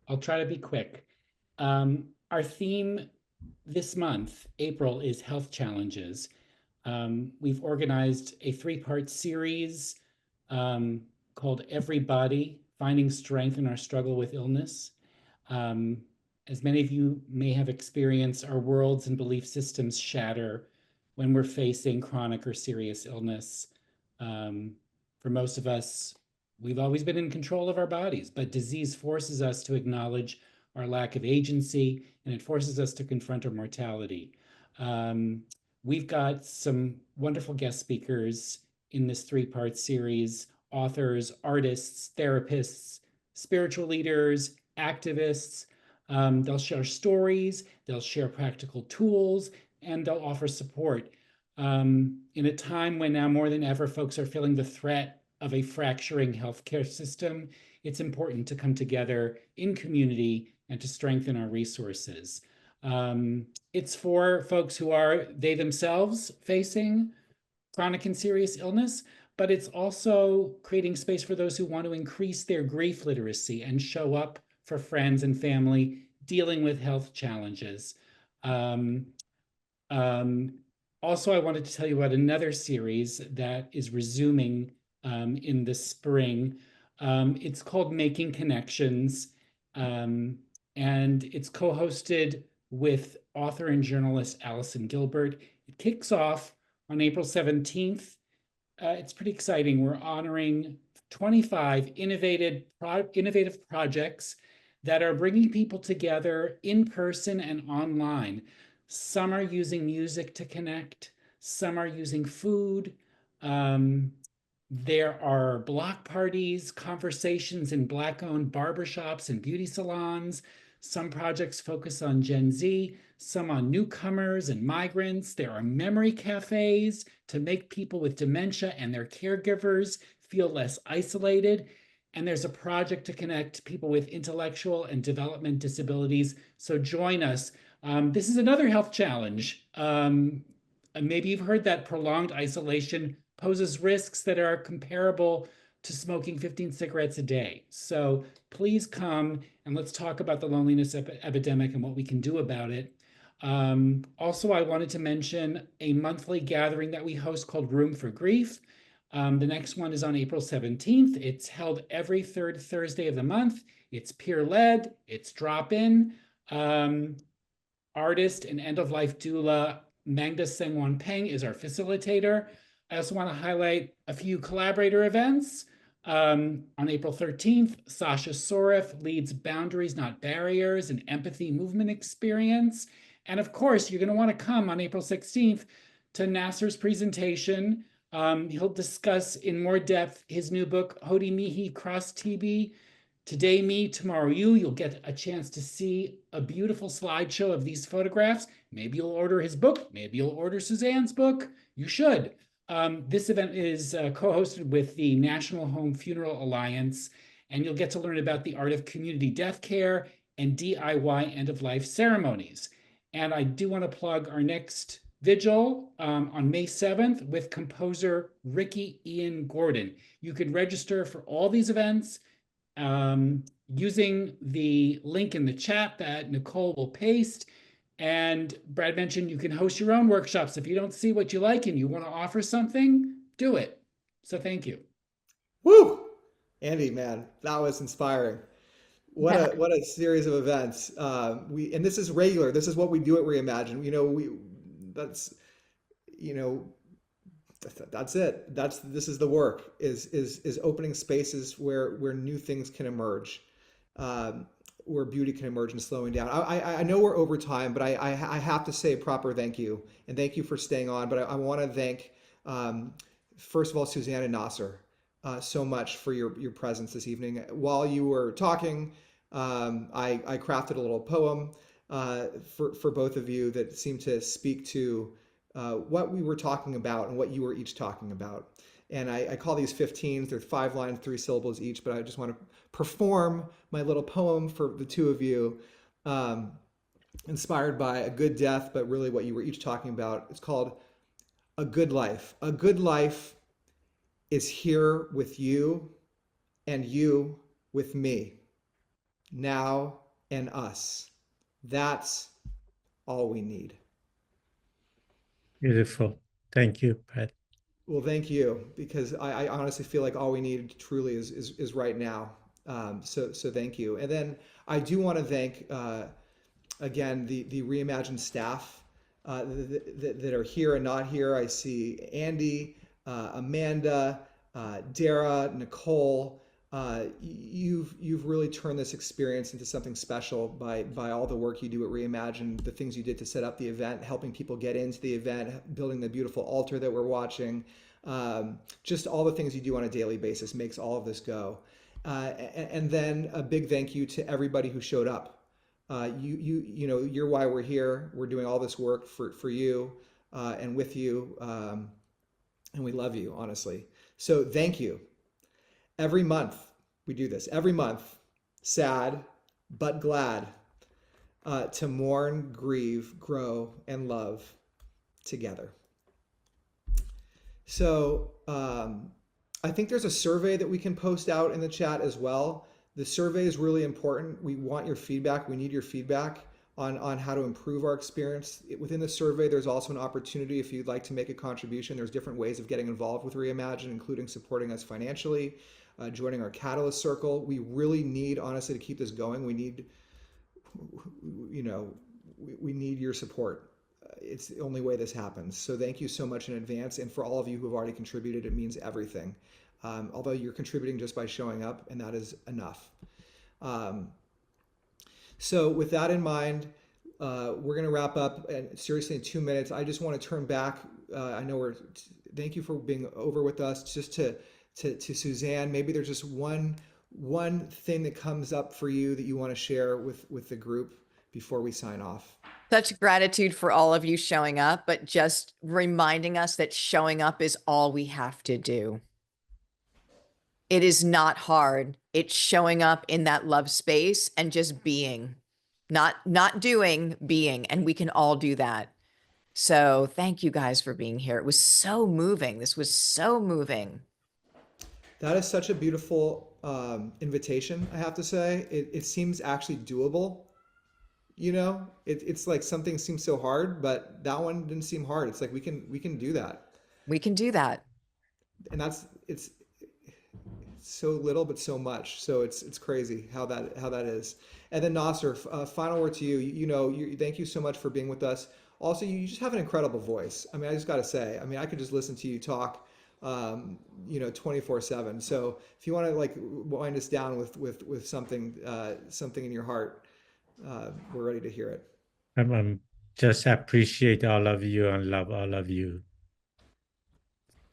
I'll try to be quick. Our theme this month, April, is health challenges. We've organized a 3-part series called Everybody, Finding Strength in Our Struggle with Illness. As many of you may have experienced, our worlds and belief systems shatter when we're facing chronic or serious illness. For most of us, we've always been in control of our bodies, but disease forces us to acknowledge our lack of agency, and it forces us to confront our mortality. We've got some wonderful guest speakers in this 3-part series: authors, artists, therapists, spiritual leaders, activists. They'll share stories, they'll share practical tools, and they'll offer support. In a time when now more than ever folks are feeling the threat of a fracturing healthcare system, it's important to come together in community and to strengthen our resources. It's for folks who are they themselves facing chronic and serious illness, but it's also creating space for those who want to increase their grief literacy and show up for friends and family dealing with health challenges. Also, I wanted to tell you about another series that is resuming in the spring. It's called Making Connections, and it's co-hosted with author and journalist Allison Gilbert. It kicks off on April 17th. It's pretty exciting. We're honoring 25 innovative projects that are bringing people together in person and online. Some are using music to connect. Some are using food. There are block parties, conversations in Black-owned barbershops and beauty salons. Some projects focus on Gen Z, some on newcomers and migrants. There are memory cafes to make people with dementia and their caregivers feel less isolated. And there's a project to connect people with intellectual and development disabilities. So join us. This is another health challenge. Maybe you've heard that prolonged isolation poses risks that are comparable to smoking 15 cigarettes a day. So please come and let's talk about the loneliness epidemic and what we can do about it. Also, I wanted to mention a monthly gathering that we host called Room for Grief. The next one is on April 17th. It's held every third Thursday of the month. It's peer-led, it's drop-in. Artist and end-of-life doula Magda Sengwon Peng is our facilitator. I also want to highlight a few collaborator events. On April 13th, Sasha Soref leads Boundaries Not Barriers, an empathy movement experience. And of course, you're going to want to come on April 16th to Nasser's presentation. He'll discuss in more depth his new book, Hodi Mihi Cross TB. Today me, tomorrow you. You'll get a chance to see a beautiful slideshow of these photographs. Maybe you'll order his book. Maybe you'll order Suzanne's book. You should. This event is co-hosted with the National Home Funeral Alliance, and you'll get to learn about the art of community death care and DIY end-of-life ceremonies. And I do want to plug our next vigil on May 7th with composer Ricky Ian Gordon. You can register for all these events using the link in the chat that Nicole will paste. And Brad mentioned you can host your own workshops. If you don't see what you like and you want to offer something, do it. So thank you. Woo! Andy, man, that was inspiring. What a series of events. And this is regular. This is what we do at Reimagine. That's it. This is the work, is opening spaces where new things can emerge, where beauty can emerge and slowing down. I know we're over time, but I have to say a proper thank you, and thank you for staying on. But I want to thank, first of all, Suzanne and Nasser so much for your presence this evening. While you were talking, I crafted a little poem for both of you that seemed to speak to what we were talking about and what you were each talking about. And I call these 15s. They're 5 lines, 3 syllables each, but I just want to perform my little poem for the two of you, inspired by a good death, but really what you were each talking about. It's called A Good Life. A good life is here with you and you with me, now and us. That's all we need. Beautiful. Thank you, Pat. Well, thank you, because I honestly feel like all we need truly is right now. So thank you. And then I do want to thank, again, the Reimagine staff that are here and not here. I see Andy, Amanda, Dara, Nicole. You've really turned this experience into something special by all the work you do at Reimagine, the things you did to set up the event, helping people get into the event, building the beautiful altar that we're watching. Just all the things you do on a daily basis makes all of this go. And then a big thank you to everybody who showed up. You're why we're here. We're doing all this work for you and with you, and we love you, honestly. So thank you. Every month we do this. Every month, sad but glad, to mourn, grieve, grow, and love together. So I think there's a survey that we can post out in the chat as well. The survey is really important. We want your feedback. We need your feedback on how to improve our experience. Within the survey, there's also an opportunity if you'd like to make a contribution. There's different ways of getting involved with Reimagine, including supporting us financially, joining our Catalyst Circle. We really need, honestly, to keep this going. We need, we need your support. It's the only way this happens. So thank you so much in advance. And for all of you who have already contributed, it means everything. Although you're contributing just by showing up, and that is enough. So with that in mind, we're going to wrap up, and seriously in 2 minutes. I just want to turn back. I know thank you for being over with us. Just to Suzanne, maybe there's just one thing that comes up for you that you want to share with the group before we sign off. Such gratitude for all of you showing up, but just reminding us that showing up is all we have to do. It is not hard. It's showing up in that love space and just being, not doing, being, and we can all do that. So thank you guys for being here. It was so moving. This was so moving. That is such a beautiful invitation, I have to say. It seems actually doable. It's like something seems so hard, but that one didn't seem hard. It's like we can do that. We can do that. And it's so little, but so much. So it's crazy how that is. And then Nasser, final word to you. Thank you so much for being with us. Also, you just have an incredible voice. I mean, I just got to say, I could just listen to you talk, 24/7. So if you want to wind us down with something in your heart, we're ready to hear it. I'm just appreciate all of you and love all of you.